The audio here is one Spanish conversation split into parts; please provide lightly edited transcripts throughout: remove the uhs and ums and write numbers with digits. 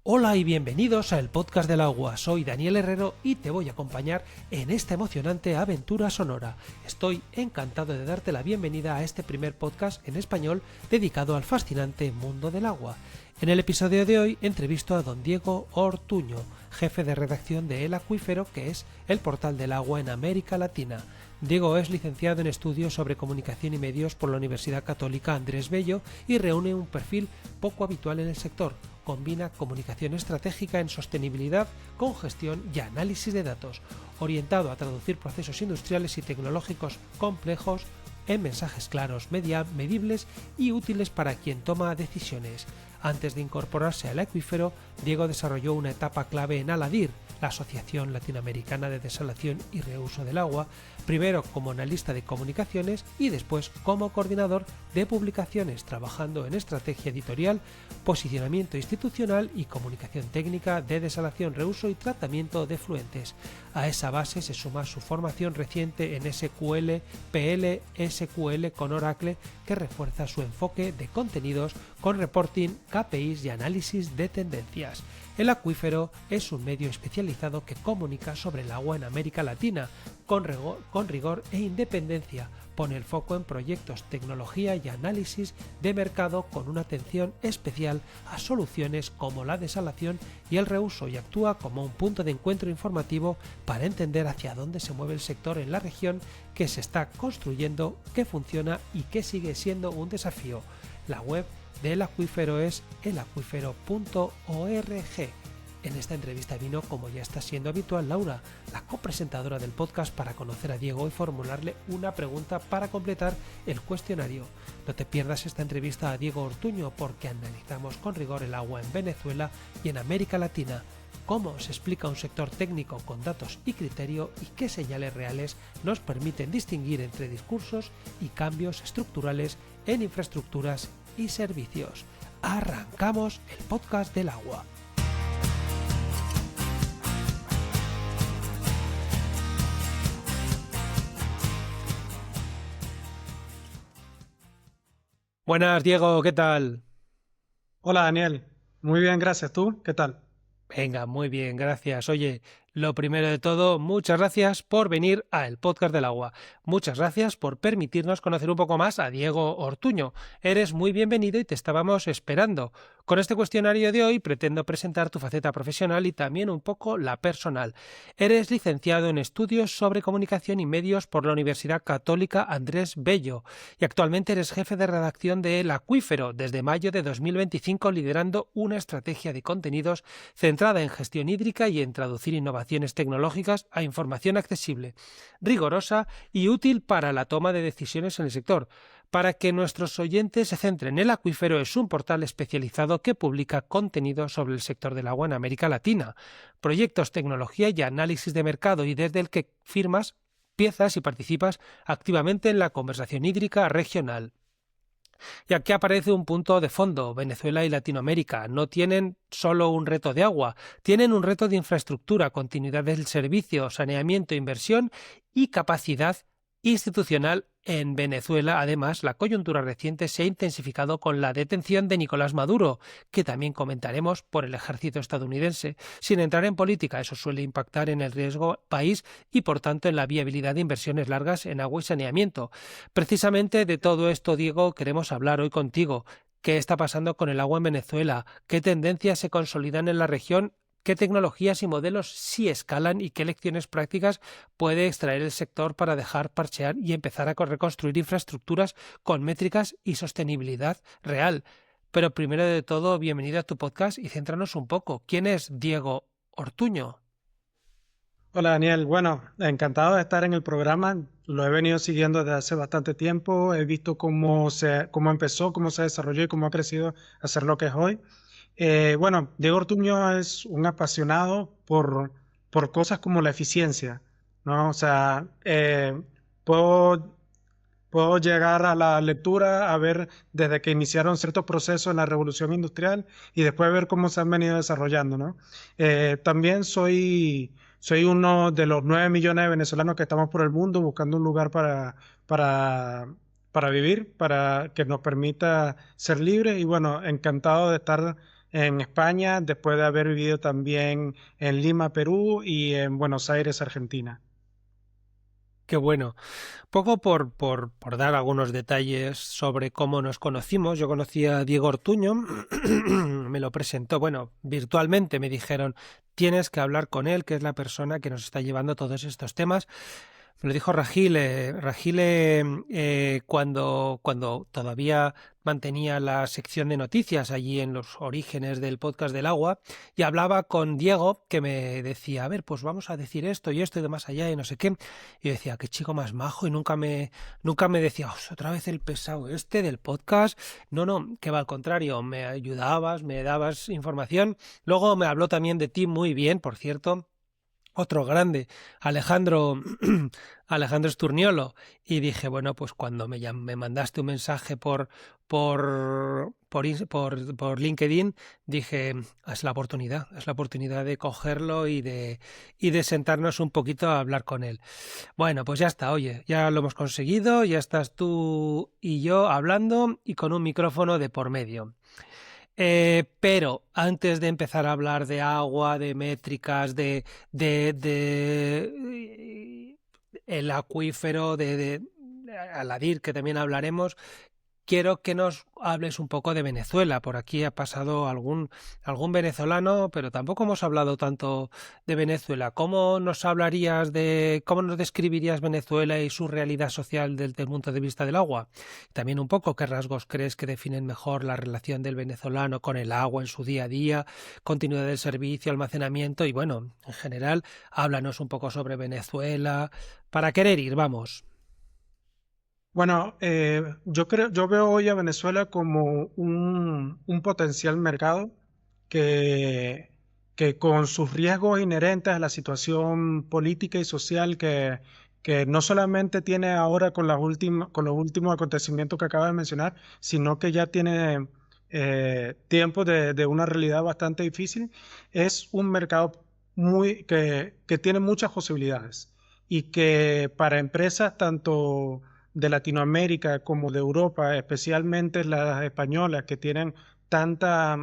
Hola y bienvenidos al Podcast del Agua. Soy Daniel Herrero y te voy a acompañar en esta emocionante aventura sonora. Estoy encantado de darte la bienvenida a este primer podcast en español dedicado al fascinante mundo del agua. En el episodio de hoy entrevisto a don Diego Ortuño, jefe de redacción de El Acuífero, que es el portal del agua en América Latina. Diego es licenciado en estudios sobre comunicación y medios por la Universidad Católica Andrés Bello y reúne un perfil poco habitual en el sector. Combina comunicación estratégica en sostenibilidad con gestión y análisis de datos, orientado a traducir procesos industriales y tecnológicos complejos en mensajes claros, medibles y útiles para quien toma decisiones. Antes de incorporarse al acuífero, Diego desarrolló una etapa clave en ALADIR, la Asociación Latinoamericana de Desalación y Reuso del Agua, primero como analista de comunicaciones y después como coordinador de publicaciones, trabajando en estrategia editorial, posicionamiento institucional y comunicación técnica de desalación, reuso y tratamiento de efluentes. A esa base se suma su formación reciente en SQL, PL, SQL con Oracle, que refuerza su enfoque de contenidos con reporting, KPIs y análisis de tendencias. El Acuífero es un medio especializado que comunica sobre el agua en América Latina, con rigor e independencia. Pone el foco en proyectos, tecnología y análisis de mercado con una atención especial a soluciones como la desalación y el reuso, y actúa como un punto de encuentro informativo para entender hacia dónde se mueve el sector en la región, qué se está construyendo, qué funciona y qué sigue siendo un desafío. La web del Acuífero es elacuífero.org. En esta entrevista vino, como ya está siendo habitual, Laura, la copresentadora del podcast, para conocer a Diego y formularle una pregunta para completar el cuestionario. No te pierdas esta entrevista a Diego Ortuño, porque analizamos con rigor el agua en Venezuela y en América Latina, cómo se explica un sector técnico con datos y criterio y qué señales reales nos permiten distinguir entre discursos y cambios estructurales en infraestructuras y servicios. Arrancamos el podcast del agua. Buenas, Diego, ¿qué tal? Hola Daniel, muy bien, gracias. ¿Tú? ¿Qué tal? Venga, muy bien, gracias. Oye, lo primero de todo, muchas gracias por venir a el Podcast del Agua. Muchas gracias por permitirnos conocer un poco más a Diego Ortuño. Eres muy bienvenido y te estábamos esperando. Con este cuestionario de hoy pretendo presentar tu faceta profesional y también un poco la personal. Eres licenciado en estudios sobre comunicación y medios por la Universidad Católica Andrés Bello y actualmente eres jefe de redacción de El Acuífero desde mayo de 2025, liderando una estrategia de contenidos centrada en gestión hídrica y en traducir innovaciones tecnológicas a información accesible, rigorosa y útil para la toma de decisiones en el sector. Para que nuestros oyentes se centren, El Acuífero es un portal especializado que publica contenido sobre el sector del agua en América Latina, proyectos, tecnología y análisis de mercado, y desde el que firmas piezas y participas activamente en la conversación hídrica regional. Y aquí aparece un punto de fondo. Venezuela y Latinoamérica no tienen solo un reto de agua, tienen un reto de infraestructura, continuidad del servicio, saneamiento, inversión y capacidad institucional. En Venezuela, además, la coyuntura reciente se ha intensificado con la detención de Nicolás Maduro, que también comentaremos, por el ejército estadounidense. Sin entrar en política, eso suele impactar en el riesgo país y, por tanto, en la viabilidad de inversiones largas en agua y saneamiento. Precisamente de todo esto, Diego, queremos hablar hoy contigo. ¿Qué está pasando con el agua en Venezuela? ¿Qué tendencias se consolidan en la región? ¿Qué tecnologías y modelos sí escalan y qué lecciones prácticas puede extraer el sector para dejar parchear y empezar a reconstruir infraestructuras con métricas y sostenibilidad real? Pero primero de todo, bienvenido a tu podcast y céntranos un poco. ¿Quién es Diego Ortuño? Hola Daniel, bueno, encantado de estar en el programa. Lo he venido siguiendo desde hace bastante tiempo. He visto cómo empezó, cómo se desarrolló y cómo ha crecido a ser lo que es hoy. Bueno, Diego Ortuño es un apasionado por cosas como la eficiencia, ¿no? O sea, puedo, puedo llegar a la lectura a ver desde que iniciaron ciertos procesos en la revolución industrial y después ver cómo se han venido desarrollando, ¿no? También soy uno de los 9 millones de venezolanos que estamos por el mundo buscando un lugar para, para vivir, para que nos permita ser libres, y bueno, encantado de estar en España, después de haber vivido también en Lima, Perú y en Buenos Aires, Argentina. Qué bueno. Poco por dar algunos detalles sobre cómo nos conocimos. Yo conocí a Diego Ortuño, me lo presentó, bueno, virtualmente me dijeron, tienes que hablar con él, que es la persona que nos está llevando todos estos temas. Me lo dijo Ragile. Ragile, cuando todavía mantenía la sección de noticias allí en los orígenes del podcast del agua, y hablaba con Diego, que me decía, a ver, pues vamos a decir esto y de más allá y no sé qué. Y yo decía, qué chico más majo, y nunca me decía, otra vez el pesado este del podcast. No, no, que va al contrario, me ayudabas, me dabas información. Luego me habló también de ti muy bien, por cierto, otro grande, Alejandro, Alejandro Sturniolo. Y dije, bueno, pues cuando me mandaste un mensaje por LinkedIn, dije, es la oportunidad de cogerlo y de sentarnos un poquito a hablar con él. Bueno, pues ya está, oye, ya lo hemos conseguido, ya estás tú y yo hablando y con un micrófono de por medio. Pero antes de empezar a hablar de agua, de métricas, de el acuífero, de Aladir, que también hablaremos, quiero que nos hables un poco de Venezuela. Por aquí ha pasado algún venezolano, pero tampoco hemos hablado tanto de Venezuela. Cómo nos describirías Venezuela y su realidad social desde el punto de vista del agua? También un poco qué rasgos crees que definen mejor la relación del venezolano con el agua en su día a día, continuidad del servicio, almacenamiento y bueno, en general, háblanos un poco sobre Venezuela, para querer ir, vamos. Bueno, yo veo hoy a Venezuela como un potencial mercado que, que con sus riesgos inherentes a la situación política y social que no solamente tiene ahora con los últimos acontecimientos que acaba de mencionar, sino que ya tiene tiempo de una realidad bastante difícil, es un mercado que tiene muchas posibilidades y que para empresas tanto de Latinoamérica como de Europa, especialmente las españolas que tienen tanta,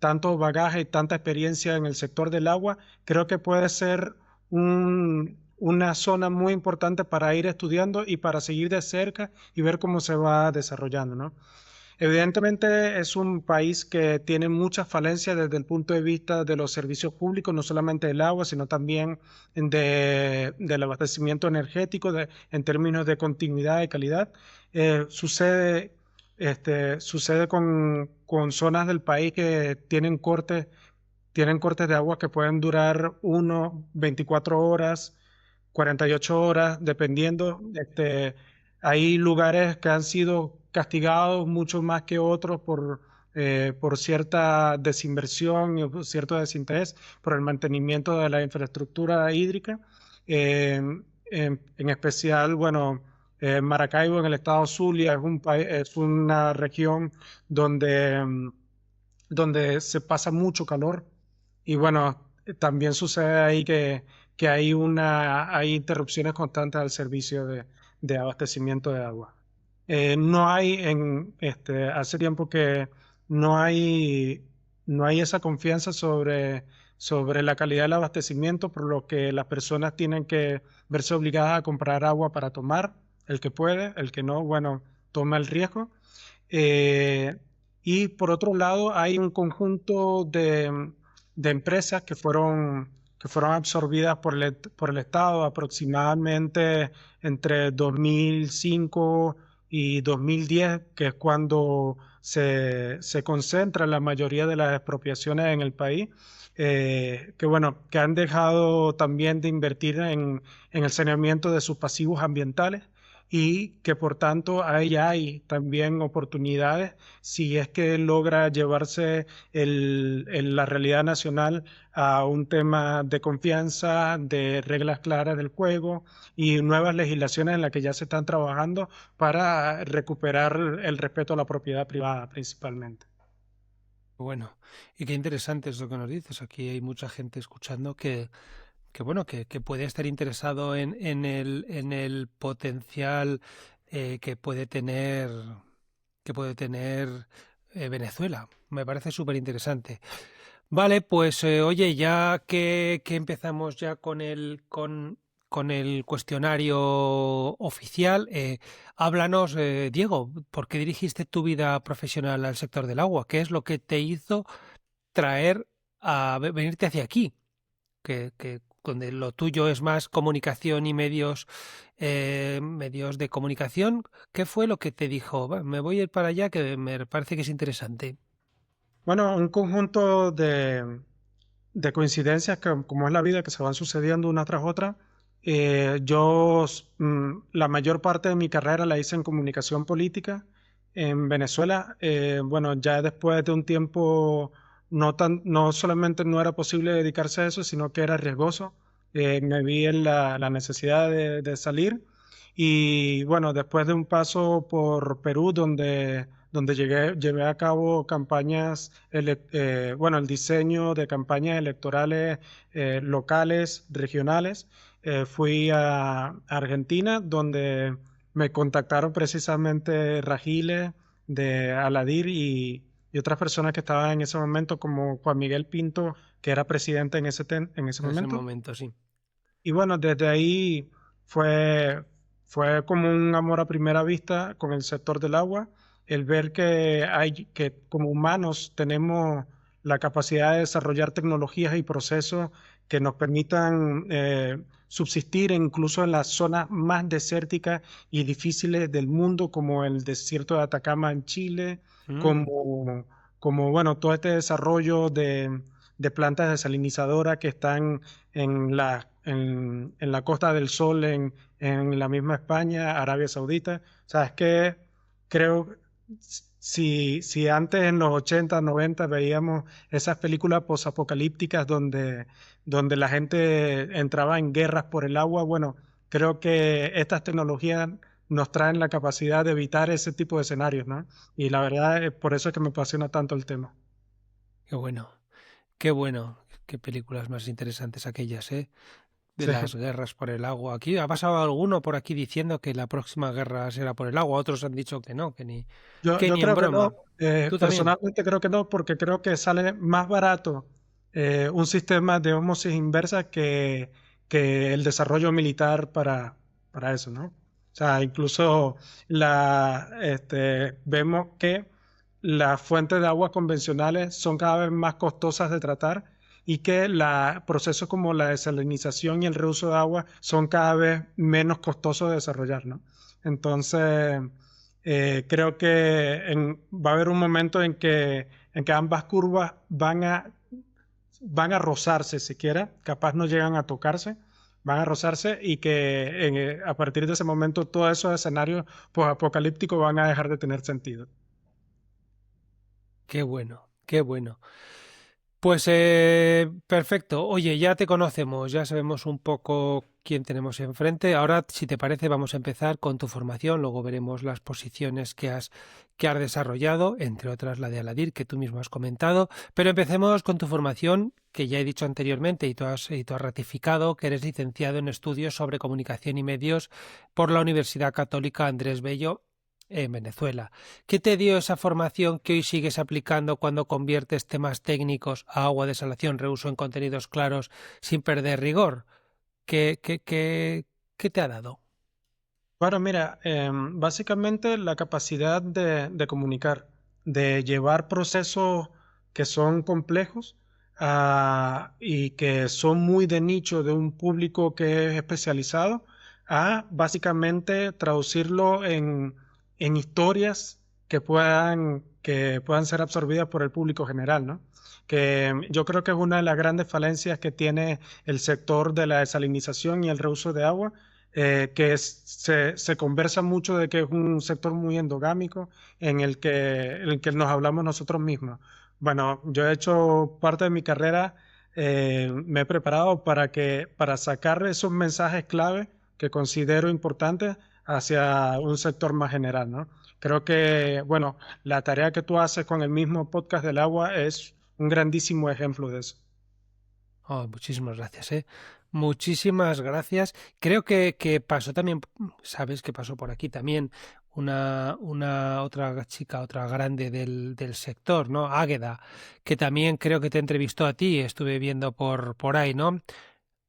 tanto bagaje y tanta experiencia en el sector del agua, creo que puede ser una zona muy importante para ir estudiando y para seguir de cerca y ver cómo se va desarrollando, ¿no? Evidentemente es un país que tiene muchas falencias desde el punto de vista de los servicios públicos, no solamente del agua, sino también del abastecimiento energético, en términos de continuidad y calidad. Sucede, sucede con zonas del país que tienen cortes de agua que pueden durar 24 horas, 48 horas, dependiendo. Hay lugares que han sido castigados mucho más que otros por cierta desinversión y por cierto desinterés por el mantenimiento de la infraestructura hídrica. Eh, en especial, bueno, Maracaibo en el estado Zulia es una región donde se pasa mucho calor y bueno, también sucede ahí que hay interrupciones constantes al servicio de abastecimiento de agua. No hay hace tiempo que no hay, no hay esa confianza sobre la calidad del abastecimiento, por lo que las personas tienen que verse obligadas a comprar agua para tomar, el que puede, el que no, bueno, toma el riesgo. Eh, y por otro lado, hay un conjunto de empresas que fueron absorbidas por el Estado aproximadamente entre 2005 y 2010, que es cuando se concentra la mayoría de las expropiaciones en el país, que bueno, que han dejado también de invertir en el saneamiento de sus pasivos ambientales y que por tanto ahí hay también oportunidades si es que logra llevarse la realidad nacional a un tema de confianza, de reglas claras del juego y nuevas legislaciones en las que ya se están trabajando para recuperar el respeto a la propiedad privada principalmente. Bueno, y qué interesante es lo que nos dices. Aquí hay mucha gente escuchando que bueno, que puede estar interesado en el potencial que puede tener Venezuela. Me parece súper interesante. Vale, pues oye, ya que empezamos ya con el cuestionario oficial, háblanos, Diego, ¿por qué dirigiste tu vida profesional al sector del agua? ¿Qué es lo que te hizo traer venirte hacia aquí? Que donde lo tuyo es más comunicación y medios de comunicación. ¿Qué fue lo que te dijo? "Va, me voy a ir para allá, que me parece que es interesante"? Bueno, un conjunto de coincidencias que, como es la vida, que se van sucediendo una tras otra. La mayor parte de mi carrera la hice en comunicación política en Venezuela. Bueno, ya después de un tiempo, no solamente no era posible dedicarse a eso, sino que era riesgoso. Me vi en la necesidad de salir. Y bueno, después de un paso por Perú, donde llevé a cabo campañas, bueno, el diseño de campañas electorales locales, regionales. Fui a Argentina, donde me contactaron precisamente Rajiles de Aladir y otras personas que estaban en ese momento, como Juan Miguel Pinto, que era presidente en ese En ese momento. momento, sí. Y bueno, desde ahí fue, fue como un amor a primera vista con el sector del agua, el ver que como humanos tenemos la capacidad de desarrollar tecnologías y procesos que nos permitan subsistir incluso en las zonas más desérticas y difíciles del mundo, como el desierto de Atacama en Chile, Mm, como, como bueno, todo este desarrollo de plantas desalinizadoras que están en la Costa del Sol, en la misma España, Arabia Saudita. O sea, es que creo, si antes en los 80 90 veíamos esas películas posapocalípticas donde la gente entraba en guerras por el agua, bueno, creo que estas tecnologías nos traen la capacidad de evitar ese tipo de escenarios, ¿no? Y la verdad, por eso es que me apasiona tanto el tema. qué bueno, qué bueno. Qué películas más interesantes aquellas, ¿eh? De Sí. las guerras por el agua. Aquí ha pasado alguno por aquí diciendo que la próxima guerra será por el agua. Otros han dicho que no, que Yo ni en creo que no, broma. ¿Tú también? personalmente creo que no, porque creo que sale más barato un sistema de ósmosis inversa que el desarrollo militar para eso, ¿no? O sea, incluso vemos que las fuentes de agua convencionales son cada vez más costosas de tratar y que procesos como la desalinización y el reuso de agua son cada vez menos costosos de desarrollar, ¿no? Entonces creo que va a haber un momento en que ambas curvas van a rozarse siquiera, capaz no llegan a tocarse, van a rozarse y que a partir de ese momento todos esos escenarios apocalípticos van a dejar de tener sentido. Qué bueno, qué bueno. Pues perfecto. Oye, ya te conocemos, ya sabemos un poco quién tenemos enfrente. Ahora, si te parece, vamos a empezar con tu formación. Luego veremos las posiciones que has desarrollado, entre otras la de Aladir, que tú mismo has comentado. Pero empecemos con tu formación, que ya he dicho anteriormente y tú has ratificado que eres licenciado en estudios sobre comunicación y medios por la Universidad Católica Andrés Bello en Venezuela. ¿Qué te dio esa formación que hoy sigues aplicando cuando conviertes temas técnicos a agua, desalación, reuso en contenidos claros sin perder rigor? ¿Qué te ha dado? Bueno, mira, básicamente la capacidad de comunicar, de llevar procesos que son complejos y que son muy de nicho de un público que es especializado, a básicamente traducirlo en historias que puedan ser absorbidas por el público general, ¿no? Que yo creo que es una de las grandes falencias que tiene el sector de la desalinización y el reuso de agua, se conversa mucho de que es un sector muy endogámico en el que nos hablamos nosotros mismos. Bueno, yo he hecho parte de mi carrera, me he preparado para sacar esos mensajes clave que considero importantes hacia un sector más general, ¿no? Creo que, bueno, la tarea que tú haces con el mismo podcast del agua es un grandísimo ejemplo de eso. Oh, muchísimas gracias, ¿eh? Muchísimas gracias. Creo que pasó también, sabes que pasó por aquí también una otra chica, otra grande del sector, ¿no? Águeda, que también creo que te entrevistó a ti, estuve viendo por ahí, ¿no?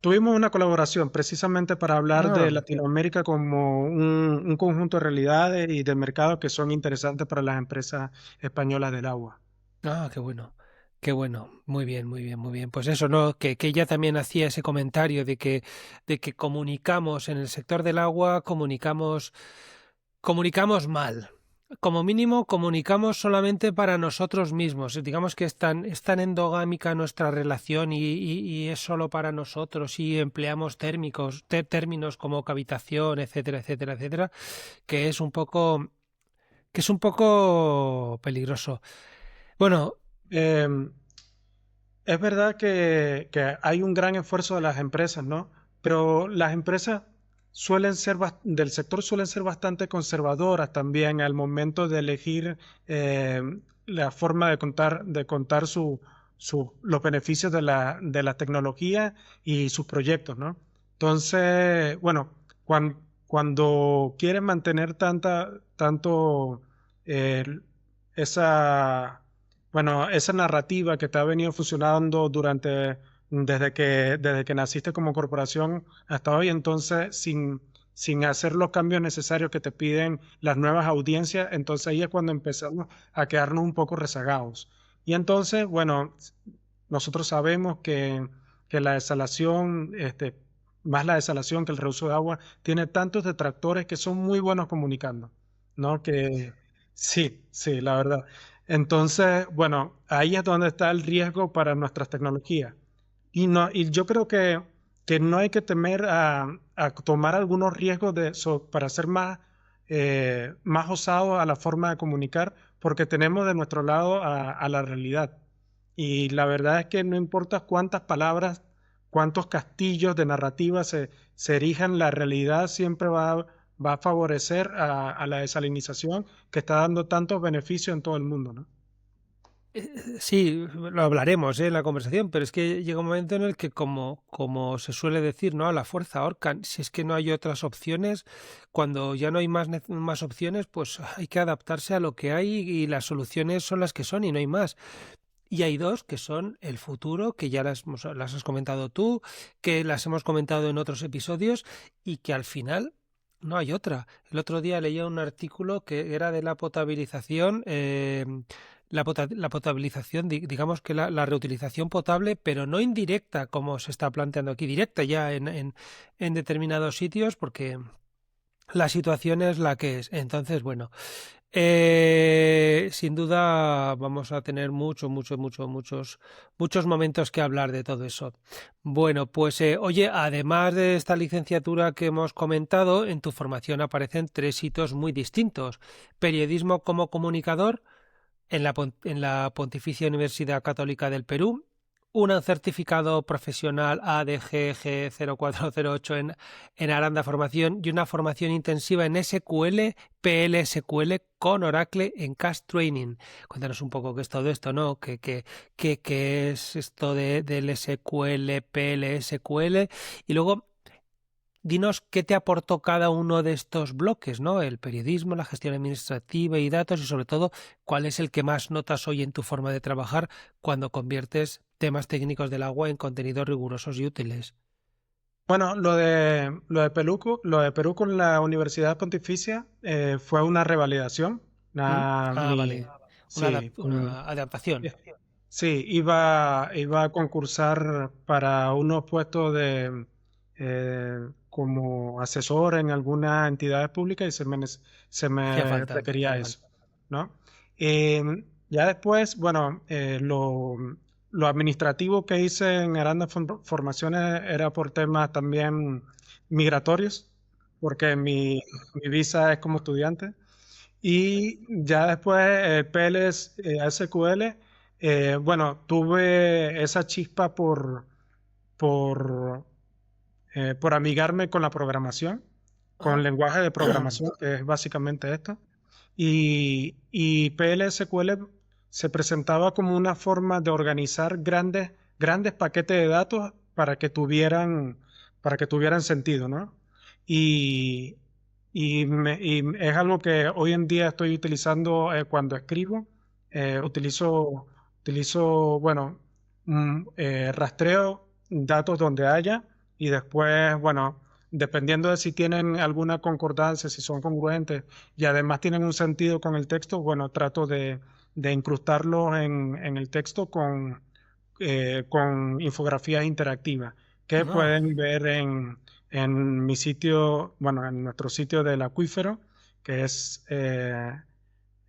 Tuvimos una colaboración precisamente para hablar de Ah, Latinoamérica como un conjunto de realidades y de mercados que son interesantes para las empresas españolas del agua. qué bueno. Qué bueno, muy bien, muy bien, muy bien. Pues eso, ¿no? Que ella también hacía ese comentario de que comunicamos en el sector del agua, comunicamos mal. Como mínimo, comunicamos solamente para nosotros mismos. Digamos que es tan endogámica nuestra relación y es solo para nosotros y empleamos términos como cavitación, etcétera, etcétera, etcétera, que es un poco, que es un poco peligroso. Bueno, Em, Es verdad que hay un gran esfuerzo de las empresas, ¿no? Pero las empresas del sector suelen ser bastante conservadoras también al momento de elegir eh, la forma de contar los beneficios de de la tecnología y sus proyectos, ¿no? Entonces, bueno, cuando quieren mantener tanto eh, esa esa narrativa que te ha venido funcionando desde que naciste como corporación hasta hoy, entonces sin hacer los cambios necesarios que te piden las nuevas audiencias, entonces ahí es cuando empezamos a quedarnos un poco rezagados. Y entonces, bueno, nosotros sabemos que la desalación, más la desalación que el reuso de agua, tiene tantos detractores que son muy buenos comunicando, ¿no? Que sí, sí, la verdad. Entonces, bueno, ahí es donde está el riesgo para nuestras tecnologías. Y yo creo que no hay que temer a tomar algunos riesgos para ser más osados a la forma de comunicar, porque tenemos de nuestro lado a la realidad. Y la verdad es que no importa cuántas palabras, cuántos castillos de narrativa se erijan, la realidad siempre va a favorecer a la desalinización que está dando tantos beneficios en todo el mundo, ¿no? sí, lo hablaremos, en la conversación, pero es que llega un momento en el que, como se suele decir, ¿no? A la fuerza ahorcan. Si es que no hay otras opciones, cuando ya no hay más opciones, pues hay que adaptarse a lo que hay y las soluciones son las que son y no hay más. Y hay dos que son el futuro, que ya las has comentado tú, que las hemos comentado en otros episodios y que al final no hay otra. El otro día leía un artículo que era de la potabilización, la potabilización, digamos que la reutilización potable, pero no indirecta como se está planteando aquí, directa ya en determinados sitios, porque la situación es la que es. Entonces, bueno. Sin duda vamos a tener muchos momentos que hablar de todo eso. Bueno, pues oye, además de esta licenciatura que hemos comentado, en tu formación aparecen tres hitos muy distintos. Periodismo como comunicador en la Pontificia Universidad Católica del Perú, un certificado profesional ADGG 0408 en Aranda Formación y una formación intensiva en SQL, PLSQL con Oracle en Cast Training. Cuéntanos un poco qué es todo esto, ¿no? ¿Qué es esto del SQL, PLSQL? Y luego dinos qué te aportó cada uno de estos bloques, ¿no? El periodismo, la gestión administrativa y datos y sobre todo, cuál es el que más notas hoy en tu forma de trabajar cuando conviertes temas técnicos del agua en contenidos rigurosos y útiles. Bueno, lo de Perú con la Universidad Pontificia fue una revalidación. ¿Mm? Ah, Vale. sí, Una adaptación. sí, iba a concursar para unos puestos como asesor en alguna entidad pública y se Hacía me falta. requería eso, ¿no? Ya después, bueno, lo administrativo que hice en Aranda Formaciones era por temas también migratorios, porque mi visa es como estudiante. Y ya después PLS, SQL, bueno, tuve esa chispa por, por amigarme con la programación, con Ah, el lenguaje de programación, que es básicamente esto. Y PLSQL se presentaba como una forma de organizar grandes paquetes de datos para que tuvieran sentido, ¿no? Y, y es algo que hoy en día estoy utilizando cuando escribo. Utilizo, bueno, rastreo datos donde haya y después, bueno, dependiendo de si tienen alguna concordancia, si son congruentes y además tienen un sentido con el texto, bueno, trato de incrustarlos en el texto con infografías interactivas que No, pueden ver en mi sitio, bueno, en nuestro sitio del acuífero, que es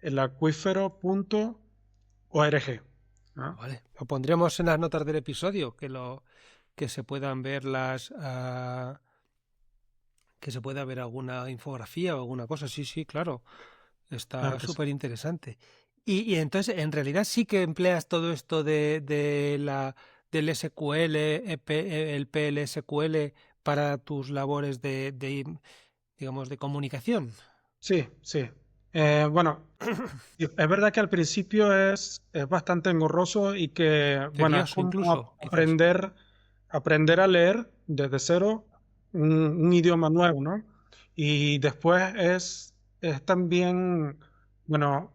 elacuífero.org, ¿no? vale. Lo pondremos en las notas del episodio, que se puedan ver que se pueda ver alguna infografía o alguna cosa. Sí, sí, claro. Claro Está que sí. súper interesante. Y entonces, en realidad sí que empleas todo esto del SQL, el PLSQL para tus labores digamos, de comunicación. Sí, sí. Bueno, es verdad que al principio es bastante engorroso y que, bueno, es Tedioso como incluso, quizás. aprender a leer desde cero un idioma nuevo, ¿no? Y después es también, bueno,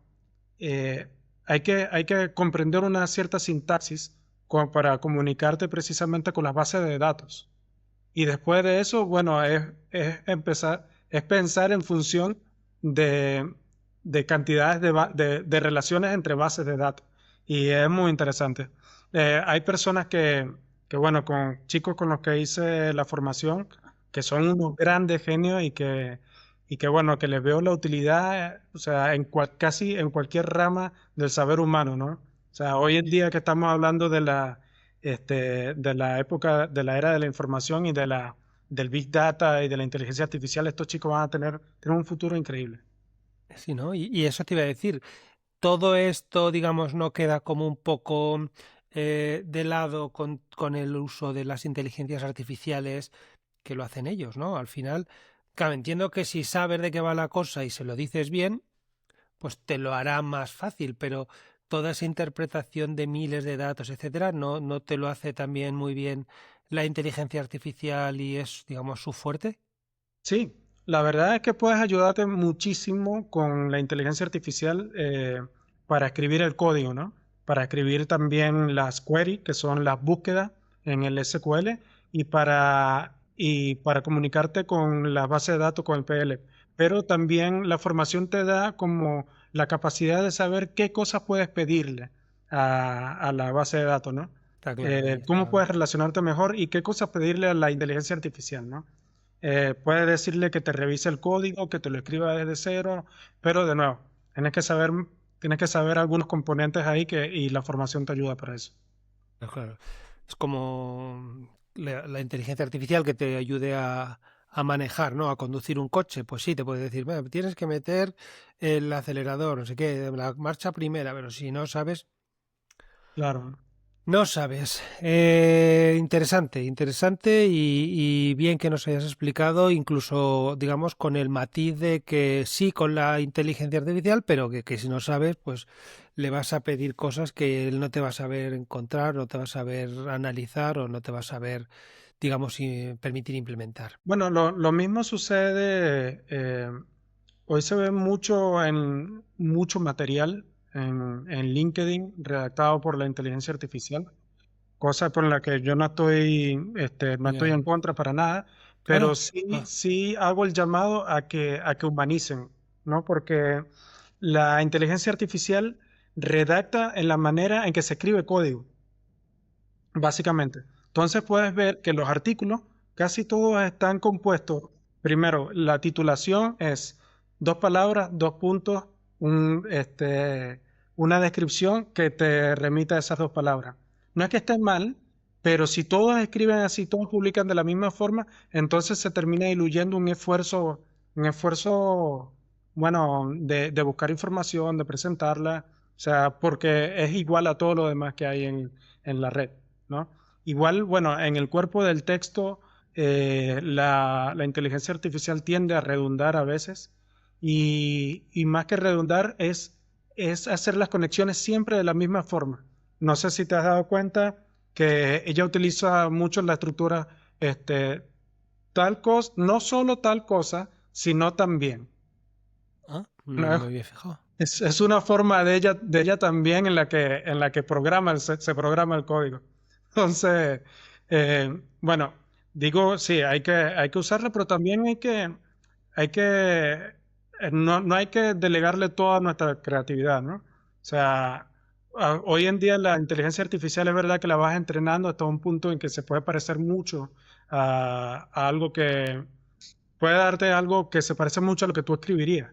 eh, hay que comprender una cierta sintaxis como para comunicarte precisamente con las bases de datos. Y después de eso, bueno, es pensar en función de, de cantidades de relaciones entre bases de datos. Y es muy interesante. Hay personas bueno, con chicos con los que hice la formación, que son unos grandes genios y que bueno, que les veo la utilidad, o sea, casi en cualquier rama del saber humano, ¿no? O sea, hoy en día que estamos hablando de la época, de la era de la información y del Big Data y de la inteligencia artificial, estos chicos van a tener un futuro increíble. Sí, ¿no? Y eso te iba a decir. Todo esto, digamos, no queda como un poco de lado con el uso de las inteligencias artificiales que lo hacen ellos, ¿no? Al final, claro, entiendo que si sabes de qué va la cosa y se lo dices bien, pues te lo hará más fácil, pero toda esa interpretación de miles de datos, etcétera, no te lo hace también muy bien la inteligencia artificial y es, digamos, su fuerte. Sí, la verdad es que puedes ayudarte muchísimo con la inteligencia artificial para escribir el código, ¿no? Para escribir también las queries, que son las búsquedas en el SQL, y para comunicarte con la base de datos, con el PL. Pero también la formación te da como la capacidad de saber qué cosas puedes pedirle a la base de datos, ¿no? Está claro, ahí Cómo está. puedes relacionarte mejor y qué cosas pedirle a la inteligencia artificial, ¿no? Puedes decirle que te revise el código, que te lo escriba desde cero, pero de nuevo, tienes que saber algunos componentes ahí y la formación te ayuda para eso. Claro. Es como la inteligencia artificial que te ayude a manejar, ¿no? A conducir un coche. Pues sí, te puede decir, "Bueno, tienes que meter el acelerador, no sé qué, la marcha primera, pero si no sabes, Claro. no sabes. Interesante, interesante y bien que nos hayas explicado, incluso, digamos, con el matiz de que sí con la inteligencia artificial, pero que si no sabes, pues le vas a pedir cosas que él no te va a saber encontrar, no te va a saber analizar o no te va a saber, digamos, permitir implementar. Bueno, lo mismo sucede, hoy se ve mucho material en LinkedIn redactado por la inteligencia artificial, cosa por la que yo no estoy Ya. en contra para nada, Ah, pero no. sí, Ah, sí hago el llamado a que humanicen, ¿no? Porque la inteligencia artificial redacta en la manera en que se escribe código, básicamente. Entonces puedes ver que los artículos casi todos están compuestos. Primero, la titulación es dos palabras, dos puntos, una descripción que te remita a esas dos palabras. No es que estén mal, pero si todos escriben así, todos publican de la misma forma, entonces se termina diluyendo un esfuerzo, bueno, de buscar información, de presentarla, o sea, porque es igual a todo lo demás que hay en la red, ¿no? Igual, bueno, en el cuerpo del texto, la inteligencia artificial tiende a redundar a veces y más que redundar es hacer las conexiones siempre de la misma forma. No sé si te has dado cuenta que ella utiliza mucho la estructura, tal cosa, no solo tal cosa, sino también. Ah, no ¿No? me había fijado. Es una forma de ella también en la que programa, se programa el código. Entonces, bueno, digo, sí, hay que usarla, pero también hay que, no hay que delegarle toda nuestra creatividad, ¿no? O sea, hoy en día la inteligencia artificial es verdad que la vas entrenando hasta un punto en que se puede parecer mucho a algo que puede darte algo que se parece mucho a lo que tú escribirías,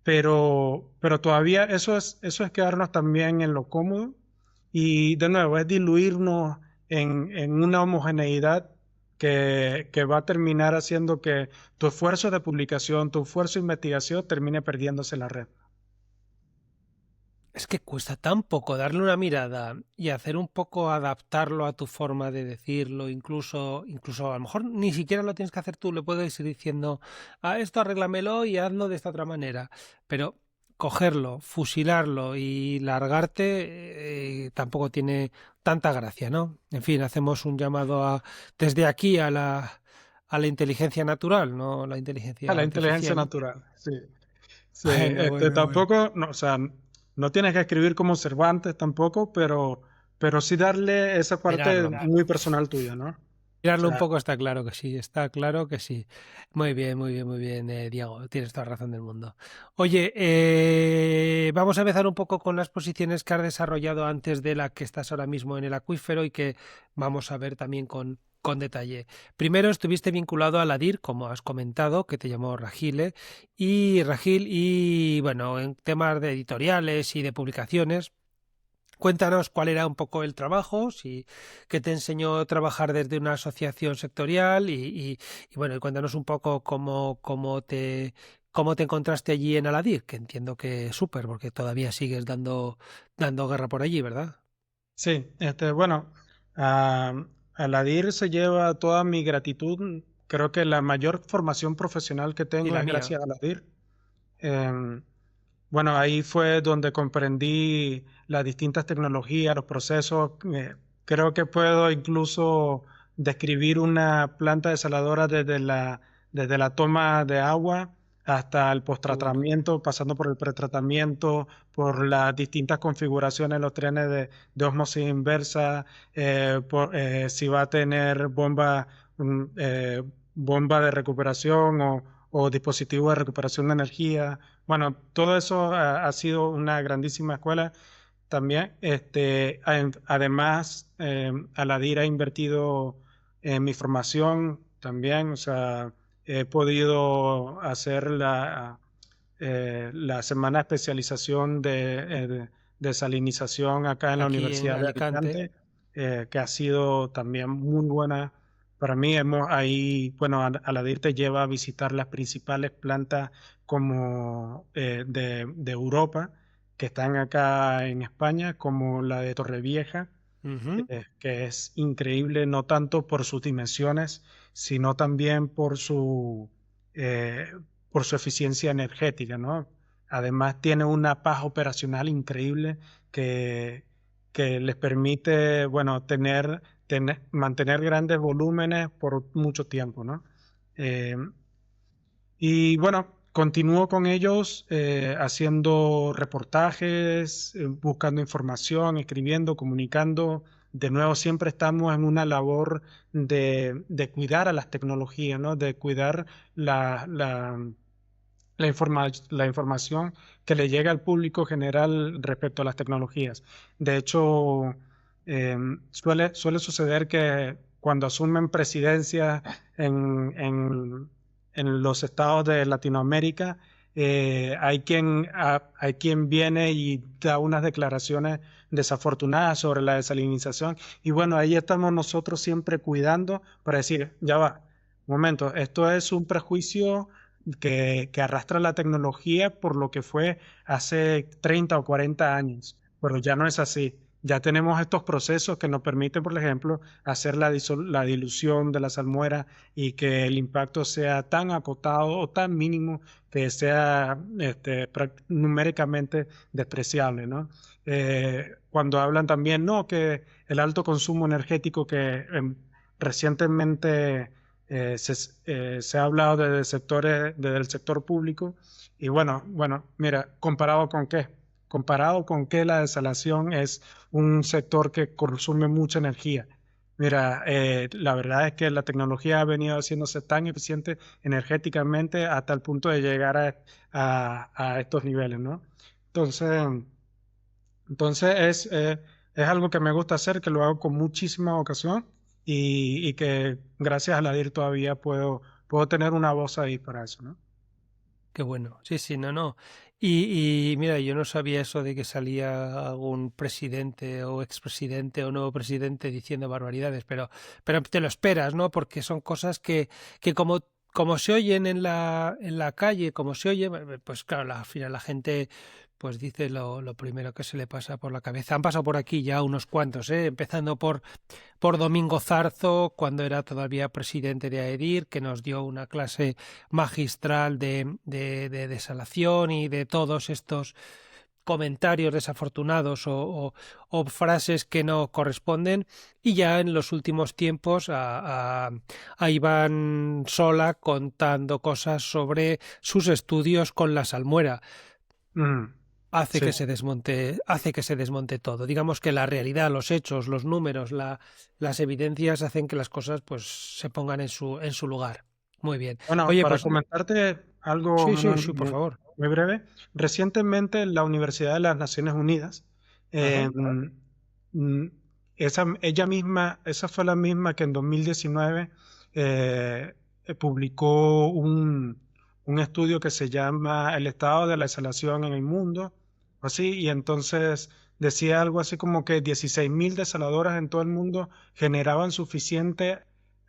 pero todavía eso es quedarnos también en lo cómodo y de nuevo es diluirnos en una homogeneidad que va a terminar haciendo que tu esfuerzo de publicación, tu esfuerzo de investigación termine perdiéndose en la red. Es que cuesta tan poco darle una mirada y hacer un poco adaptarlo a tu forma de decirlo, incluso a lo mejor ni siquiera lo tienes que hacer tú, le puedes ir diciendo, a esto arréglamelo y hazlo de esta otra manera. Pero cogerlo, fusilarlo y largarte tampoco tiene tanta gracia, ¿no? En fin, hacemos un llamado desde aquí a la inteligencia natural, no la A inteligencia la inteligencia artificial. natural, sí. Sí, Bueno, bueno, bueno. tampoco, no, o sea, no tienes que escribir como Cervantes tampoco, pero sí darle esa parte Mirarlo. muy personal tuya, ¿no? O Mirarlo un sea, poco está claro que sí, está claro que sí. Muy bien, muy bien, muy bien, Diego, tienes toda la razón del mundo. Oye, vamos a empezar un poco con las posiciones que has desarrollado antes de la que estás ahora mismo en el acuífero y que vamos a ver también con detalle. Primero estuviste vinculado a la DIR, como has comentado, que te llamó Ragile, y Ragil, y bueno, en temas de editoriales y de publicaciones. Cuéntanos cuál era un poco el trabajo, si qué te enseñó a trabajar desde una asociación sectorial y bueno, y cuéntanos un poco cómo te encontraste allí en Aladir, que entiendo que súper, porque todavía sigues dando guerra por allí, ¿verdad? sí, bueno, a, a la DIR se lleva toda mi gratitud. Creo que la mayor formación profesional que Y tengo la es mía. gracias a la DIR. Em, bueno, ahí fue donde comprendí las distintas tecnologías, los procesos. Creo que puedo incluso describir una planta desaladora desde la toma de agua hasta el Qué bueno. posttratamiento, pasando por el pretratamiento, por las distintas configuraciones de los trenes de ósmosis inversa, si va a tener bomba de recuperación o dispositivo de recuperación de energía. Bueno, todo eso ha sido una grandísima escuela también. Además, Aladir ha invertido en mi formación también. O sea, he podido hacer la semana de especialización de salinización acá en la Aquí en Universidad de Alicante. Alicante, que ha sido también muy buena. Para mí, ahí, bueno, Aladir te lleva a visitar las principales plantas como de Europa, que están acá en España, como la de Torrevieja, Ujú. que es increíble no tanto por sus dimensiones, sino también eh, por su eficiencia energética, ¿no? Además tiene una paz operacional increíble que, que les permite, bueno, mantener grandes volúmenes por mucho tiempo, ¿no? Eh, y bueno, continúo con ellos haciendo reportajes, buscando información, escribiendo, comunicando. De nuevo, siempre estamos en una labor de cuidar a las tecnologías, ¿no? De cuidar la información que le llega al público general respecto a las tecnologías. De hecho, suele suceder que cuando asumen presidencia en, en- en los estados de Latinoamérica, hay quien viene y da unas declaraciones desafortunadas sobre la desalinización. Y bueno, ahí estamos nosotros siempre cuidando para decir, ya va, un momento, esto es un prejuicio que arrastra la tecnología por lo que fue hace 30 o 40 años, pero ya no es así. Ya tenemos estos procesos que nos permiten, por ejemplo, hacer la dilución de la salmuera y que el impacto sea tan acotado o tan mínimo que sea numéricamente despreciable, ¿no? Cuando hablan también, no, que el alto consumo energético que recientemente Se ha hablado de sectores, desde el sector público y bueno, mira, ¿comparado con qué? Comparado con que la desalación es un sector que consume mucha energía. Mira, la verdad es que la tecnología ha venido haciéndose tan eficiente energéticamente hasta el punto de llegar a estos niveles, ¿no? Entonces, entonces, es algo que me gusta hacer, que lo hago con muchísima ocasión y que gracias a la DIR todavía puedo tener una voz ahí para eso, ¿no? Qué bueno. Sí, sí, no, no. Y mira, yo no sabía eso de que salía algún presidente o expresidente o nuevo presidente diciendo barbaridades, pero te lo esperas, ¿no? Porque son cosas que como se oyen en la calle, como se oye, pues claro, al final la gente pues dice lo primero que se le pasa por la cabeza. Han pasado por aquí ya unos cuantos, ¿eh? Empezando por Domingo Zarzo, cuando era todavía presidente de AEDIR, que nos dio una clase magistral de desalación y de todos estos comentarios desafortunados o frases que no corresponden, y ya en los últimos tiempos a Iván Sola contando cosas sobre sus estudios con la salmuera. Mm, sí. Hace que se desmonte todo. Digamos que la realidad, los hechos, los números, las evidencias hacen que las cosas pues se pongan en su lugar. Muy bien. Bueno, Oye, para pues comentarte algo sí, sí, muy, sí, por muy- favor. muy breve, recientemente la Universidad de las Naciones Unidas, Ajá. eh, mm, ella misma, esa fue la misma que en 2019 publicó un estudio que se llama El estado de la desalación en el mundo, o así, y entonces decía algo así como que 16.000 desaladoras en todo el mundo generaban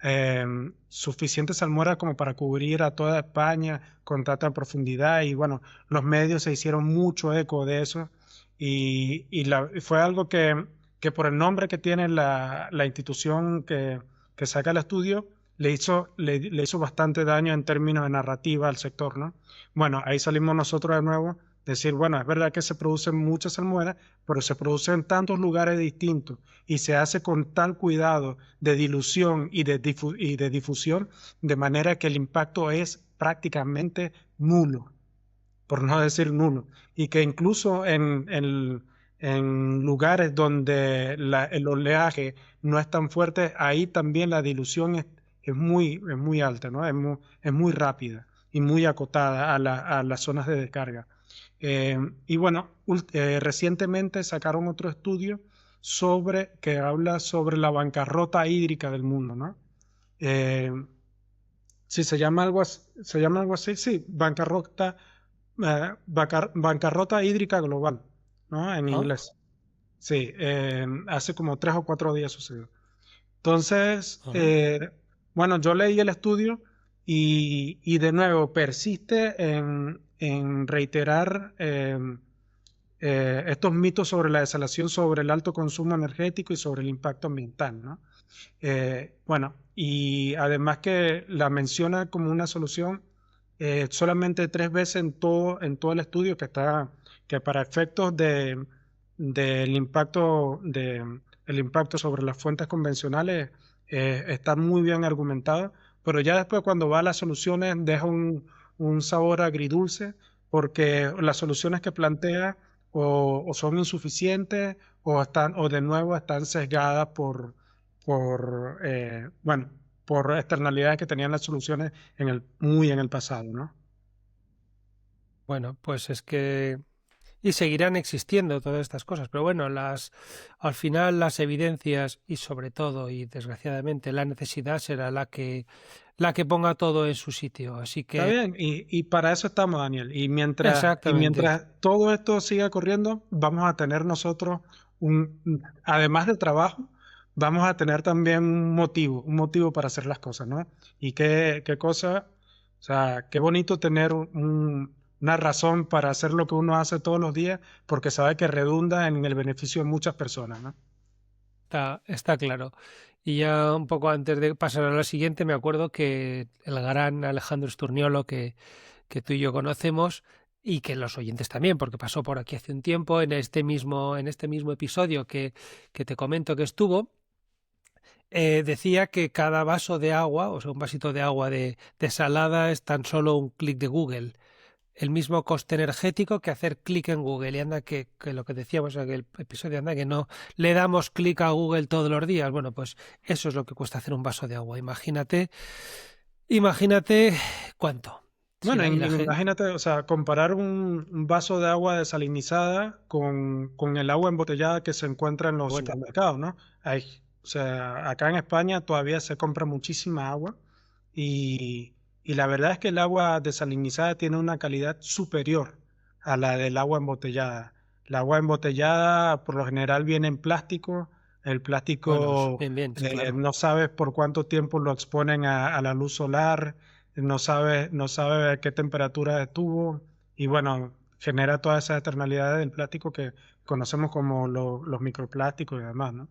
eh, suficiente salmuera como para cubrir a toda España con tanta profundidad y bueno, los medios se hicieron mucho eco de eso y fue algo que por el nombre que tiene la institución que saca el estudio, le hizo bastante daño en términos de narrativa al sector, ¿no? Bueno, ahí salimos nosotros de nuevo, decir, bueno, es verdad que se producen muchas salmueras, pero se producen en tantos lugares distintos y se hace con tal cuidado de dilución y de difusión, de manera que el impacto es prácticamente nulo, por no decir nulo, y que incluso en lugares donde el oleaje no es tan fuerte, ahí también la dilución es muy alta, ¿no? Es muy rápida y muy acotada a las zonas de descarga. Y bueno, recientemente sacaron otro estudio que habla sobre la bancarrota hídrica del mundo, ¿no? Eh, sí, se llama algo así, sí, bancarrota hídrica global, ¿no? En Ah, inglés. Sí, hace como 3 o 4 días sucedió. Entonces, ajá. bueno, yo leí el estudio y de nuevo persiste en reiterar estos mitos sobre la desalación, sobre el alto consumo energético y sobre el impacto ambiental, ¿no? Bueno, y además que la menciona como una solución solamente 3 veces en todo el estudio que para efectos del el impacto sobre las fuentes convencionales está muy bien argumentado, pero ya después cuando va a las soluciones deja un sabor agridulce porque las soluciones que plantea o son insuficientes o de nuevo están sesgadas bueno, por externalidades que tenían las soluciones muy en el pasado, ¿no? Bueno, pues es que y seguirán existiendo todas estas cosas, pero bueno, al final las evidencias y sobre todo y desgraciadamente la necesidad será la que ponga todo en su sitio, así Está que bien, y para eso estamos, Daniel. Y exactamente. mientras todo esto siga corriendo, vamos a tener nosotros además del trabajo, vamos a tener también un motivo para hacer las cosas, ¿no? Y qué cosa, o sea, qué bonito tener una razón para hacer lo que uno hace todos los días, porque sabe que redunda en el beneficio de muchas personas, ¿no? Está claro. Y ya un poco antes de pasar a la siguiente, me acuerdo que el gran Alejandro Sturniolo, que tú y yo conocemos, y que los oyentes también, porque pasó por aquí hace un tiempo, en este mismo episodio que te comento que estuvo, decía que cada vaso de agua, o sea, un vasito de agua de salada es tan solo un clic de Google. El mismo coste energético que hacer clic en Google. Y anda que lo que decíamos en aquel episodio, anda que no le damos clic a Google todos los días. Bueno, pues eso es lo que cuesta hacer un vaso de agua. Imagínate cuánto. Si Bueno, la, y la gente, imagínate, o sea, comparar un vaso de agua desalinizada con el agua embotellada que se encuentra en los bueno, supermercados, ¿no? Hay, o sea, acá en España todavía se compra muchísima agua y la verdad es que el agua desalinizada tiene una calidad superior a la del agua embotellada. El agua embotellada por lo general viene en plástico, el bueno, plástico bien, bien, sí, claro. no sabes por cuánto tiempo lo exponen a la luz solar, no sabe a qué temperatura estuvo y bueno, genera toda esa eternalidad del plástico que conocemos como los microplásticos y demás, ¿no?